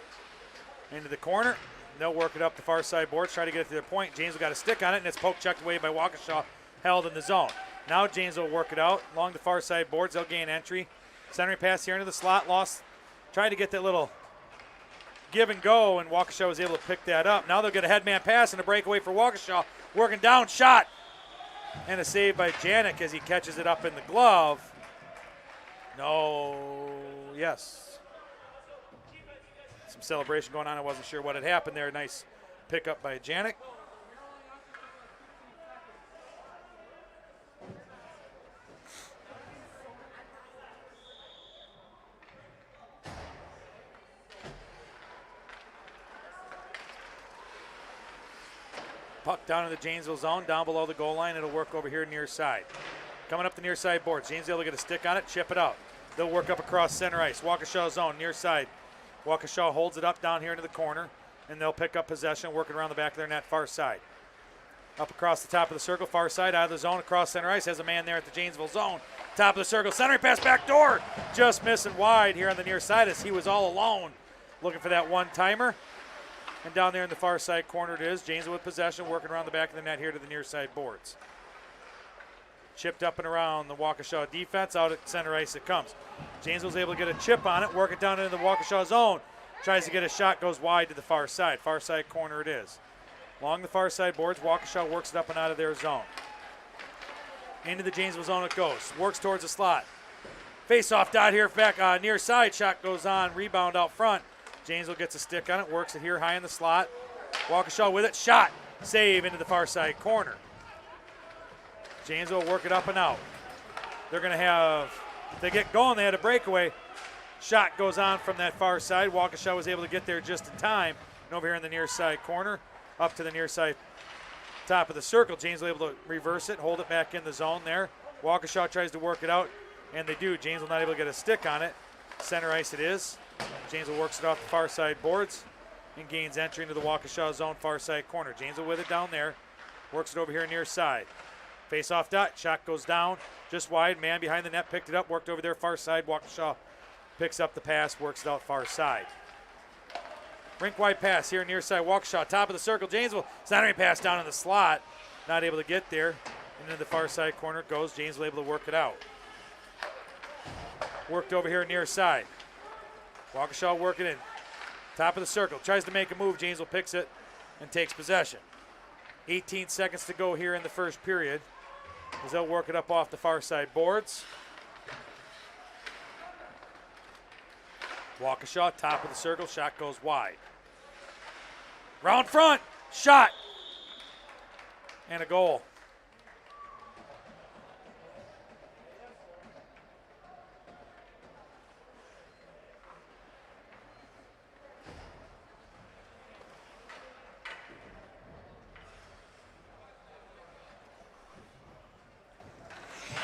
into the corner. They'll work it up the far side boards, try to get it to their point. Janesville got a stick on it, and it's poke checked away by Waukesha, held in the zone. Now Janesville will work it out along the far side boards. They'll gain entry. Centering pass here into the slot, lost. Tried to get that little give and go, and Waukesha was able to pick that up. Now they'll get a headman pass and a breakaway for Waukesha. Working down, shot, and a save by Janik as he catches it up in the glove. No, yes. Some celebration going on. I wasn't sure what had happened there. Nice pickup by Janik. Puck down in the Janesville zone, down below the goal line. It'll work over here near side. Coming up the near side boards. Janesville will get a stick on it, chip it out. They'll work up across center ice. Waukesha zone, near side. Waukesha holds it up down here into the corner, and they'll pick up possession, working around the back of their net, far side. Up across the top of the circle, far side, out of the zone, across center ice. Has a man there at the Janesville zone. Top of the circle, centering pass, back door. Just missing wide here on the near side as he was all alone looking for that one-timer. And down there in the far side corner it is. Janesville with possession, working around the back of the net here to the near side boards. Chipped up and around the Waukesha defense. Out at center ice it comes. Janesville's able to get a chip on it, work it down into the Waukesha zone. Tries to get a shot, goes wide to the far side. Far side corner it is. Along the far side boards, Waukesha works it up and out of their zone. Into the Janesville zone it goes. Works towards the slot. Face-off dot here back near side. Shot goes on. Rebound out front. Janesville gets a stick on it. Works it here high in the slot. Waukesha with it. Shot. Save into the far side corner. Janesville work it up and out. They're going to have, if they get going, they had a breakaway. Shot goes on from that far side. Waukesha was able to get there just in time. And over here in the near side corner, up to the near side top of the circle. Janesville able to reverse it, hold it back in the zone there. Waukesha tries to work it out, and they do. Janesville not able to get a stick on it. Center ice it is. Janesville works it off the far side boards and gains entry into the Waukesha zone far side corner. Janesville with it down there. Works it over here near side. Face-off dot, shot goes down, just wide. Man behind the net picked it up, worked over there far side. Waukesha picks up the pass, works it out far side. Rink wide pass here near side. Waukesha, top of the circle. Janesville, centering pass down in the slot. Not able to get there. And into the far side corner it goes. Janesville able to work it out. Worked over here near side. Waukesha working in. Top of the circle. Tries to make a move. Janesville picks it and takes possession. 18 seconds to go here in the first period, as they'll work it up off the far side boards. Waukesha, top of the circle, shot goes wide. Round front, shot, and a goal.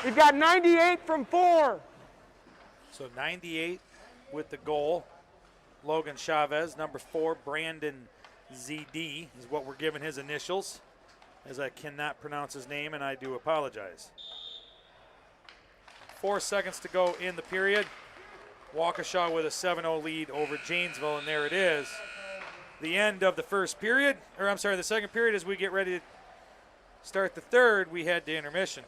We've got 98 from 4. So 98 with the goal. Logan Chavez, number 4, Brandon ZD is what we're giving his initials, as I cannot pronounce his name and I do apologize. 4 seconds to go in the period. Waukesha with a 7-0 lead over Janesville, and there it is. The end of the first period, or I'm sorry, the second period. As we get ready to start the third, we head to intermission.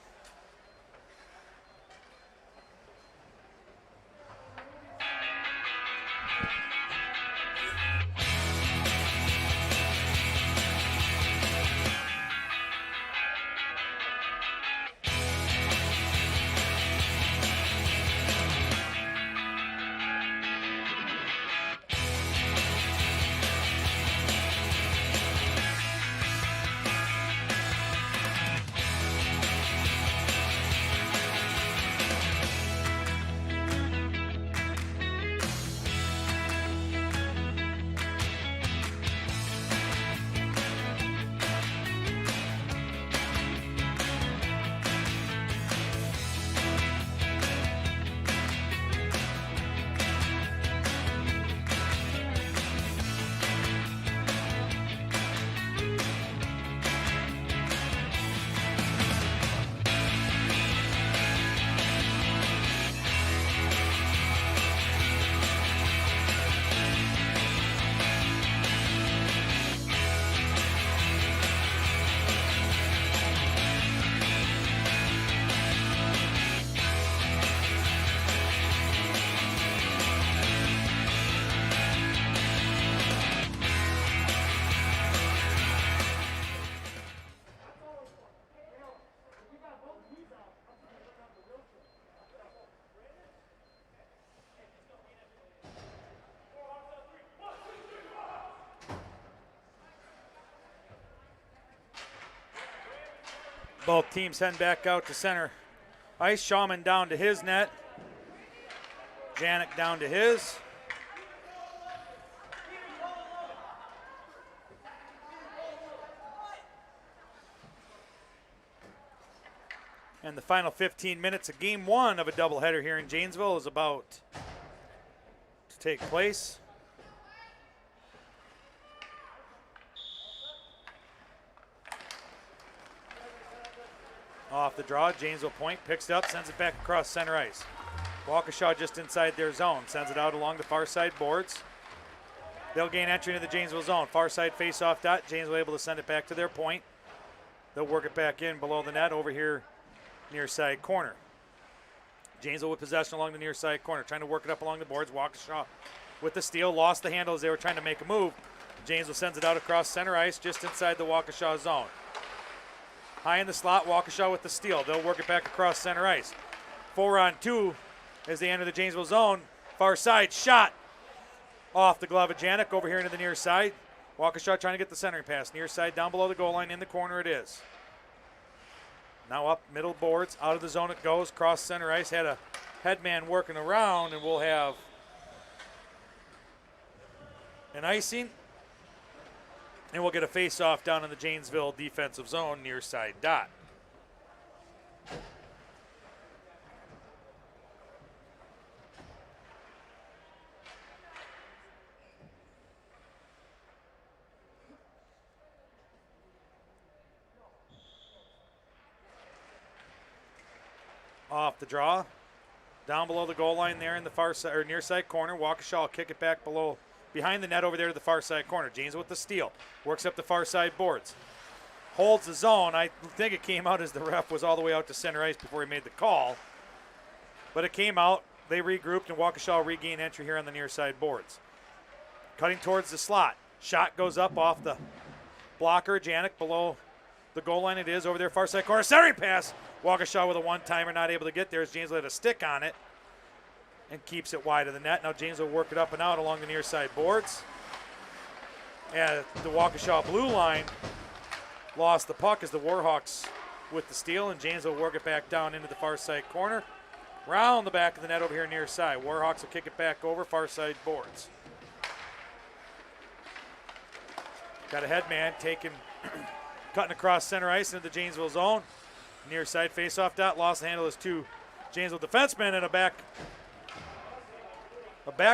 Both teams heading back out to center ice. Shawman down to his net. Janik down to his. And the final 15 minutes of game 1 of a doubleheader here in Janesville is about to take place. Off the draw, Janesville point, picks it up, sends it back across center ice. Waukesha just inside their zone, sends it out along the far side boards. They'll gain entry into the Janesville zone. Far side face-off dot, Janesville able to send it back to their point. They'll work it back in below the net over here near side corner. Janesville with possession along the near side corner, trying to work it up along the boards. Waukesha with the steal, lost the handle as they were trying to make a move. Janesville sends it out across center ice just inside the Waukesha zone. High in the slot, Waukesha with the steal. They'll work it back across center ice. 4-on-2 as they enter the Janesville zone. Far side shot off the glove of Janik over here into the near side. Waukesha trying to get the centering pass. Near side down below the goal line, in the corner it is. Now up middle boards, out of the zone it goes, cross center ice. Had a headman working around, and we'll have an icing. And we'll get a face-off down in the Janesville defensive zone near side dot. Off the draw, down below the goal line there in the far side or near side corner. Waukesha will kick it back behind the net over there to the far side corner. James with the steal, works up the far side boards, holds the zone. I think it came out as the ref was all the way out to center ice before he made the call, but it came out. They regrouped, and Waukesha regained entry here on the near side boards. Cutting towards the slot, shot goes up off the blocker. Janik below the goal line it is over there far side corner. Centering pass. Waukesha with a one-timer, not able to get there as Janesville had a stick on it. and keeps it wide of the net. Now Janesville will work it up and out along the near side boards. And the Waukesha blue line lost the puck as the Warhawks with the steal, and Janesville will work it back down into the far side corner. Round the back of the net over here near side. Warhawks will kick it back over far side boards. Got a head man cutting across center ice into the Janesville zone. Near side face-off dot, lost the handle as two Janesville defensemen, and a back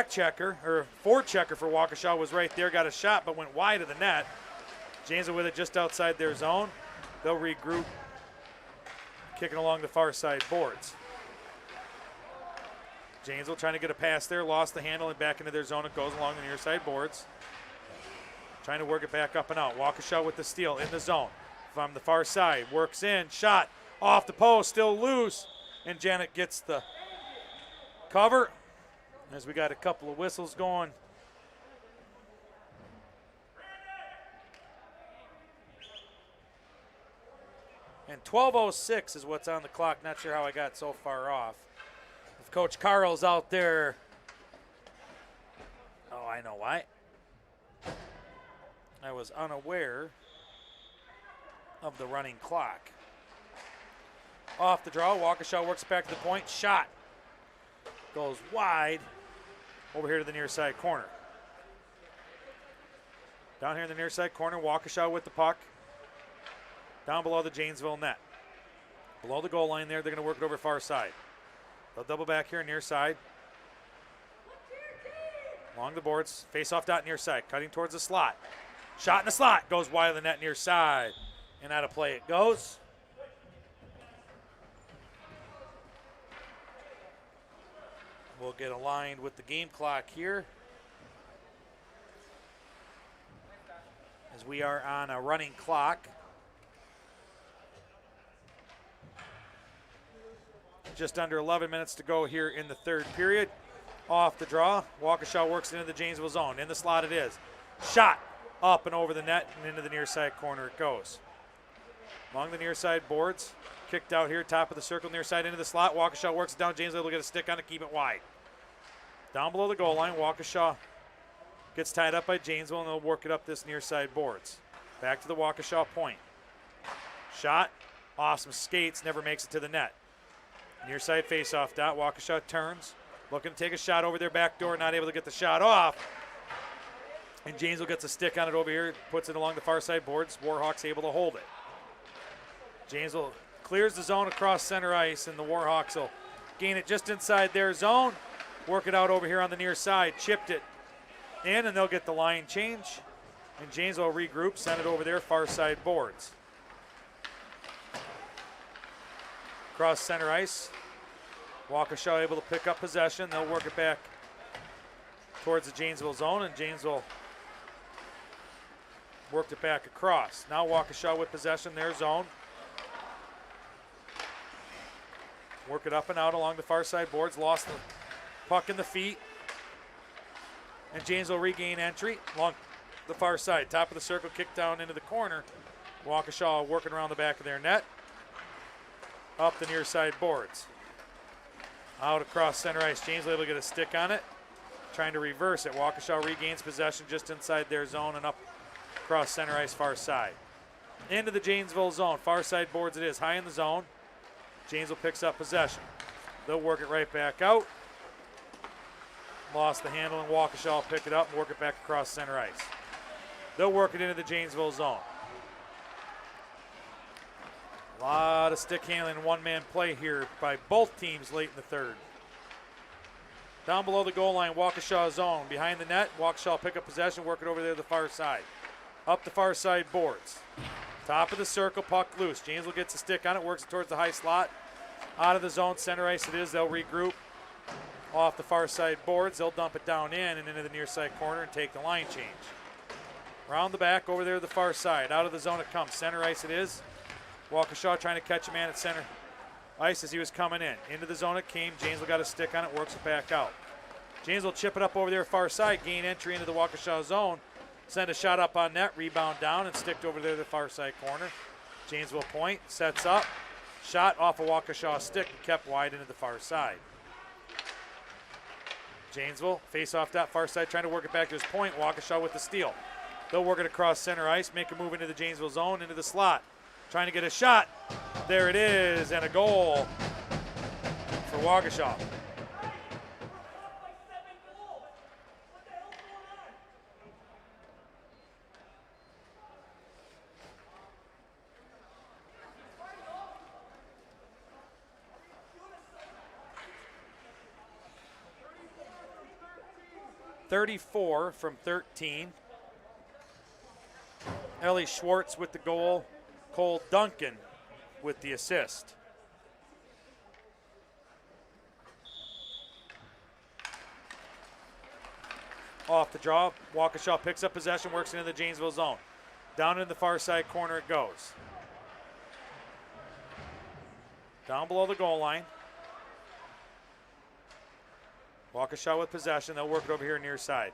checker, or forward checker for Waukesha was right there, got a shot but went wide of the net. Janesville with it just outside their zone. They'll regroup, kicking along the far side boards. Janesville trying to get a pass there, lost the handle and back into their zone. It goes along the near side boards. Trying to work it back up and out. Waukesha with the steal in the zone. From the far side, works in, shot off the post, still loose. And Janet gets the cover as we got a couple of whistles going. And 12:06 is what's on the clock. Not sure how I got so far off. If Coach Carl's out there, oh, I know why. I was unaware of the running clock. Off the draw, Waukesha works back to the point. Shot goes wide over here to the near side corner. Down here in the near side corner, Waukesha with the puck. Down below the Janesville net. Below the goal line there, they're going to work it over far side. They'll double back here near side. Along the boards, face-off dot near side, cutting towards the slot. Shot in the slot, goes wide of the net near side. And out of play it goes. We'll get aligned with the game clock here, as we are on a running clock. Just under 11 minutes to go here in the third period. Off the draw, Waukesha works into the Janesville zone. In the slot it is. Shot up and over the net and into the near side corner it goes. Along the near side boards, kicked out here, top of the circle, near side into the slot. Waukesha works it down. Janesville will get a stick on it, keep it wide. Down below the goal line, Waukesha gets tied up by Janesville, and they'll work it up this near side boards. Back to the Waukesha point. Shot, off some skates, never makes it to the net. Near side face-off dot, Waukesha turns, looking to take a shot over their back door, not able to get the shot off. And Janesville gets a stick on it over here, puts it along the far side boards. Warhawks able to hold it. Janesville clears the zone across center ice, and the Warhawks will gain it just inside their zone. Work it out over here on the near side. Chipped it in, and they'll get the line change. And Janesville will regroup, send it over there, far side boards. Across center ice. Waukesha able to pick up possession. They'll work it back towards the Janesville zone, and Janesville worked it back across. Now Waukesha with possession, their zone. Work it up and out along the far side boards. Lost the puck in the feet. And Janesville regain entry along the far side. Top of the circle, kick down into the corner. Waukesha working around the back of their net. Up the near side boards. Out across center ice. Janesville able to get a stick on it. Trying to reverse it. Waukesha regains possession just inside their zone and up across center ice far side. Into the Janesville zone. Far side boards it is. High in the zone. Janesville picks up possession. They'll work it right back out. Lost the handle, and Waukesha will pick it up and work it back across center ice. They'll work it into the Janesville zone. A lot of stick handling and one-man play here by both teams late in the third. Down below the goal line, Waukesha zone. Behind the net, Waukesha will pick up possession, work it over there to the far side. Up the far side boards. Top of the circle, puck loose. Janesville gets a stick on it, works it towards the high slot. Out of the zone, center ice it is. They'll regroup. Off the far side boards, they'll dump it down in and into the near side corner and take the line change. Round the back, over there to the far side. Out of the zone it comes. Center ice it is. Waukesha trying to catch a man at center ice as he was coming in. Into the zone it came. Janesville got a stick on it, works it back out. Janesville chip it up over there far side, gain entry into the Waukesha zone. Send a shot up on net, rebound down, and sticked over there to the far side corner. Janesville point, sets up. Shot off a Waukesha stick and kept wide into the far side. Janesville face off that far side, trying to work it back to his point. Waukesha with the steal. They'll work it across center ice, make a move into the Janesville zone, into the slot. Trying to get a shot. There it is, and a goal for Waukesha. .34 from 13. Ellie Schwartz with the goal. Cole Duncan with the assist. Off the draw, Waukesha picks up possession, works into the Janesville zone. Down in the far side corner it goes. Down below the goal line. Waukesha with possession. They'll work it over here near side.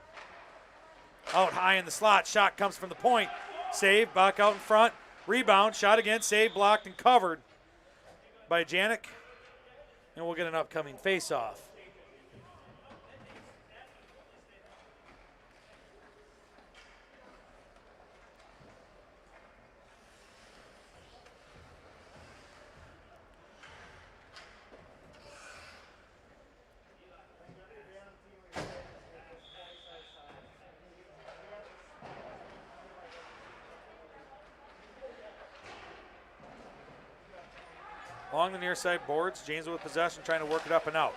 Out high in the slot. Shot comes from the point. Save. Back out in front. Rebound. Shot again. Save. Blocked and covered by Janik. And we'll get an upcoming face-off. Along the near side boards, Janesville with possession, trying to work it up and out.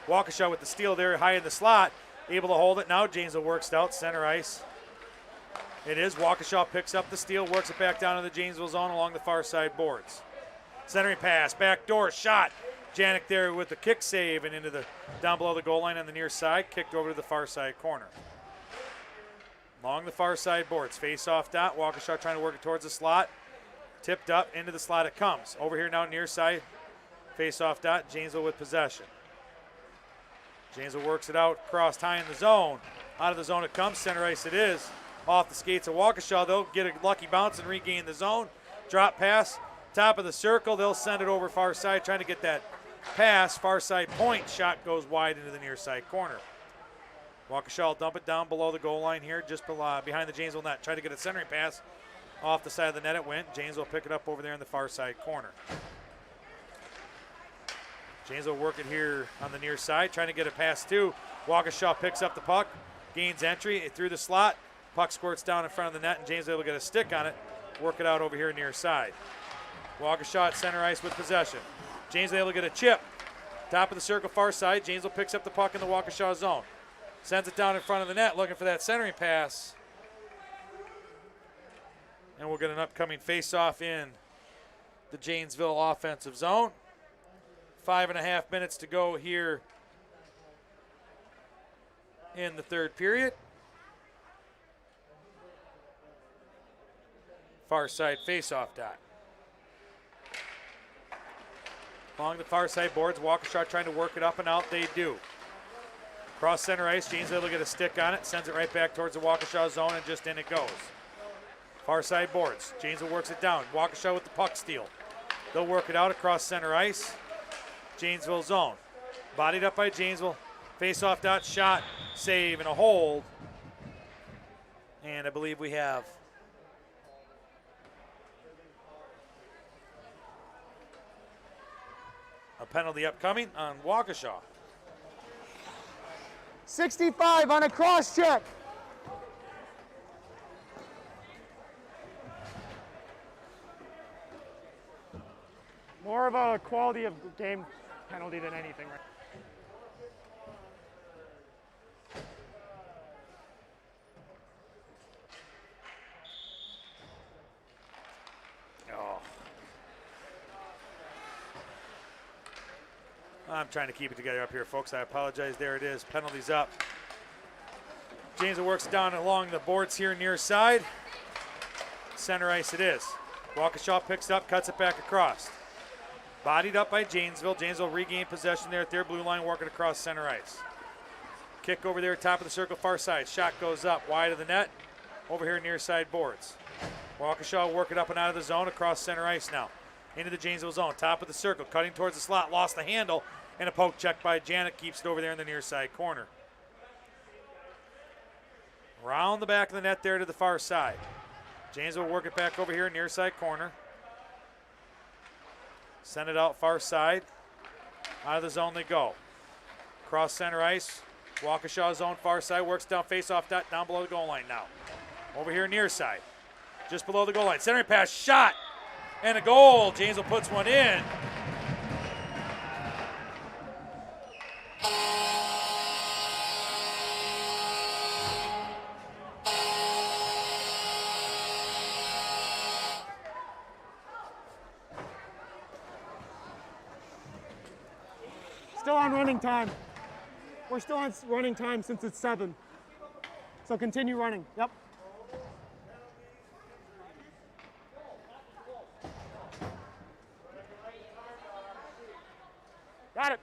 Waukesha with the steal there, high in the slot, able to hold it. Now Janesville works it out, center ice. It is. Waukesha picks up the steal, works it back down to the Janesville zone along the far side boards. Centering pass, back door, shot. Janik there with the kick save and into the down below the goal line on the near side, kicked over to the far side corner. Along the far side boards, face off dot. Waukesha trying to work it towards the slot. Tipped up into the slot it comes. Over here now near side, face off dot. Janesville with possession. Janesville works it out, crossed high in the zone. Out of the zone it comes, center ice it is. Off the skates of Waukesha, they'll get a lucky bounce and regain the zone. Drop pass, top of the circle, they'll send it over far side, trying to get that pass, far side point. Shot goes wide into the near side corner. Waukesha will dump it down below the goal line here, just behind the Janesville net. Try to get a centering pass. Off the side of the net it went. Janesville will pick it up over there in the far side corner. Janesville will work it here on the near side, trying to get a pass too. Waukesha picks up the puck, gains entry through the slot. Puck squirts down in front of the net, and Janesville will get a stick on it. Work it out over here near side. Waukesha at center ice with possession. Janesville able to get a chip. Top of the circle, far side. Janesville picks up the puck in the Waukesha zone. Sends it down in front of the net, looking for that centering pass. And we'll get an upcoming face-off in the Janesville offensive zone. 5.5 minutes to go here in the third period. Far side face-off dot. Along the far side boards, Waukesha trying to work it up and out. They do. Cross center ice, Janesville will get a stick on it, sends it right back towards the Waukesha zone, and just in it goes. Far side boards. Janesville works it down. Waukesha with the puck steal. They'll work it out across center ice. Janesville zone. Bodied up by Janesville. Face off dot, shot, save, and a hold. And I believe we have a penalty upcoming on Waukesha. 65 on a cross check. More of a quality of game penalty than anything. Right? Oh. I'm trying to keep it together up here, folks. I apologize. There it is. Penalties up. Janesville works down along the boards here near side. Center ice it is. Waukesha picks up, cuts it back across. Bodied up by Janesville. Janesville regained possession there at their blue line, working across center ice. Kick over there, top of the circle, far side. Shot goes up, wide of the net. Over here near side boards. Waukesha will work it up and out of the zone, across center ice now. Into the Janesville zone, top of the circle, cutting towards the slot, lost the handle, and a poke check by Janik keeps it over there in the near side corner. Round the back of the net there to the far side. Janesville will work it back over here, near side corner. Send it out far side. Out of the zone they go. Cross center ice. Waukesha zone far side. Works down face-off dot down below the goal line now. Over here near side. Just below the goal line. Centering pass, shot, and a goal. Janesville puts one in. Still on running time. We're still on running time since it's 7. So continue running. Yep. Got it.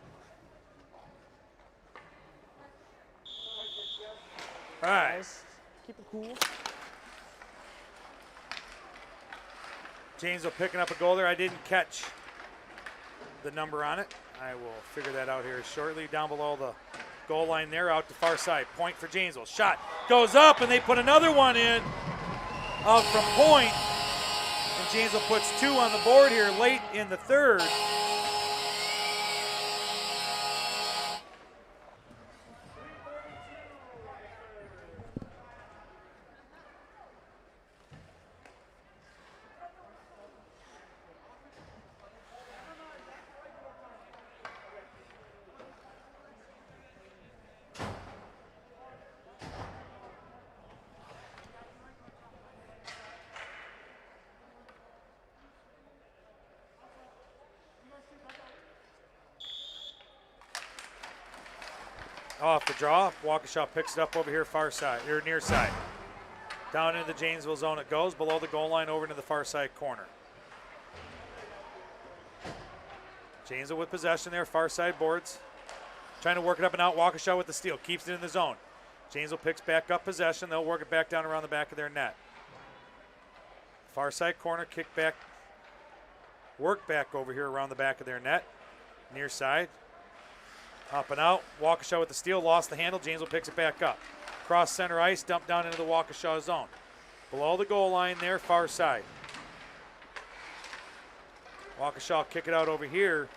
All right. Nice. Keep it cool. Janesville picking up a goal there. I didn't catch the number on it. I will figure that out here shortly. Down below the goal line there, out to far side. Point for Janesville. Shot goes up, and they put another one in out from point. And Janesville puts 2 on the board here late in the third. Off the draw, Waukesha picks it up over here far side, or near side. Down into the Janesville zone it goes, below the goal line over into the far side corner. Janesville with possession there, far side boards. Trying to work it up and out, Waukesha with the steal, keeps it in the zone. Janesville picks back up possession, they'll work it back down around the back of their net. Far side corner, kick back, work back over here around the back of their net. Near side. Up and out. Waukesha with the steal. Lost the handle. Janesville picks it back up. Cross center ice. Dumped down into the Waukesha zone. Below the goal line there, far side. Waukesha kick it out over here.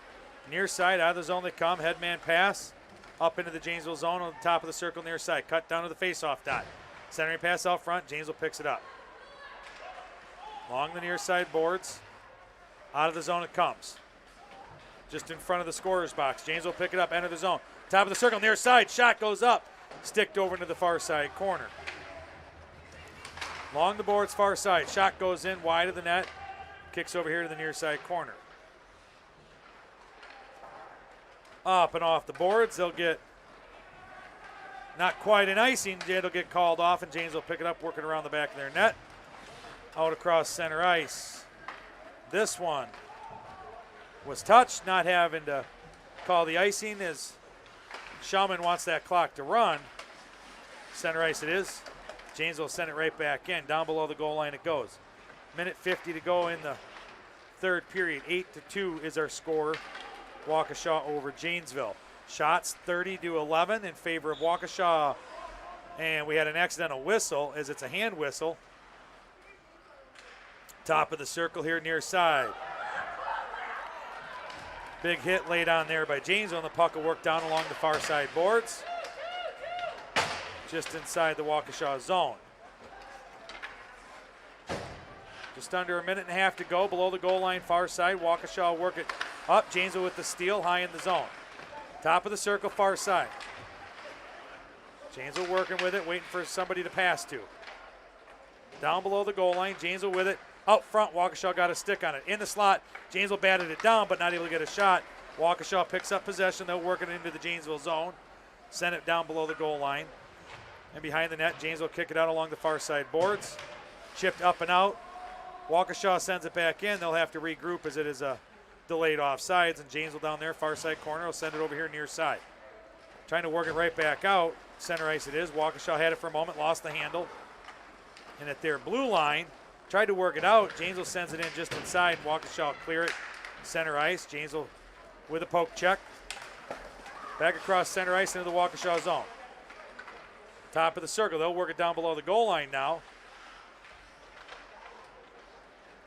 Near side. Out of the zone they come. Headman pass. Up into the Janesville zone on the top of the circle near side. Cut down to the face-off dot. Centering pass out front. Janesville picks it up. Along the near side boards. Out of the zone it comes. Just in front of the scorer's box. Janesville pick it up, enter the zone. Top of the circle, near side, shot goes up. Sticked over into the far side corner. Along the boards, far side. Shot goes in, wide of the net. Kicks over here to the near side corner. Up and off the boards. They'll get not quite an icing. It'll get called off, and Janesville pick it up, working around the back of their net. Out across center ice. This one was touched, not having to call the icing as Schauman wants that clock to run. Center ice it is. Janesville sent it right back in. Down below the goal line it goes. Minute 50 to go in the third period. 8-2 is our score. Waukesha over Janesville. Shots 30-11 in favor of Waukesha. And we had an accidental whistle as it's a hand whistle. Top of the circle here near side. Big hit laid on there by Janesville, and the puck will work down along the far side boards. Just inside the Waukesha zone. Just under a minute and a half to go, below the goal line, far side. Waukesha will work it up. Janesville with the steal, high in the zone. Top of the circle, far side. Janesville working with it, waiting for somebody to pass to. Down below the goal line, Janesville with it. Out front, Waukesha got a stick on it. In the slot, Janesville batted it down, but not able to get a shot. Waukesha picks up possession. They'll work it into the Janesville zone. Send it down below the goal line. And behind the net, Janesville kick it out along the far side boards. Chipped up and out. Waukesha sends it back in. They'll have to regroup as it is a delayed offsides. And Janesville down there, far side corner, will send it over here near side. Trying to work it right back out. Center ice it is. Waukesha had it for a moment, lost the handle. And at their blue line, tried to work it out. Janesville sends it in just inside. Waukesha will clear it. Center ice. Janesville with a poke check. Back across center ice into the Waukesha zone. Top of the circle. They'll work it down below the goal line now.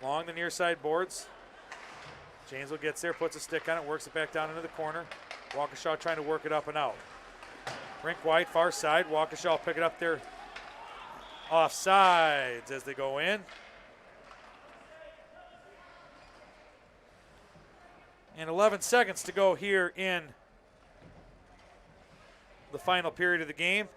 Along the near side boards. Janesville gets there, puts a stick on it, works it back down into the corner. Waukesha trying to work it up and out. Rink wide, far side. Waukesha will pick it up there offsides as they go in. And 11 seconds to go here in the final period of the game.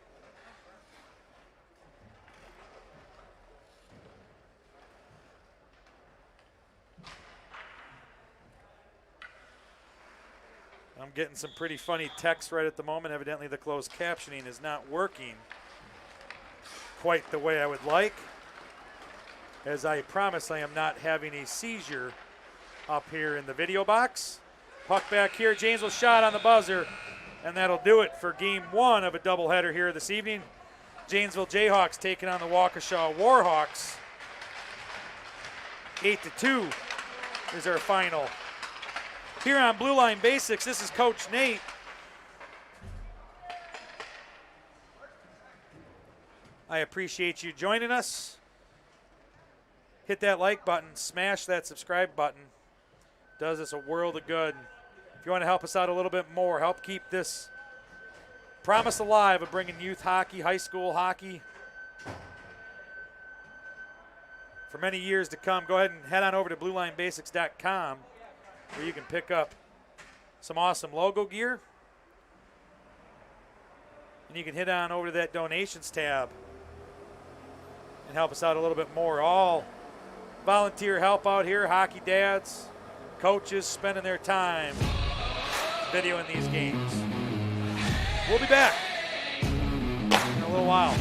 I'm getting some pretty funny text right at the moment. Evidently the closed captioning is not working quite the way I would like. As I promise, I am not having a seizure up here in the video box. Puck back here, Janesville shot on the buzzer, and that'll do it for game one of a doubleheader here this evening. Janesville Jayhawks taking on the Waukesha Warhawks. 8-2 is our final. Here on Blue Line Basics, this is Coach Nate. I appreciate you joining us. Hit that like button, smash that subscribe button. Does us a world of good. If you want to help us out a little bit more, help keep this promise alive of bringing youth hockey, high school hockey for many years to come, go ahead and head on over to BlueLineBasics.com where you can pick up some awesome logo gear. And you can hit on over to that donations tab and help us out a little bit more. All volunteer help out here, hockey dads, coaches spending their time videoing these games. We'll be back in a little while.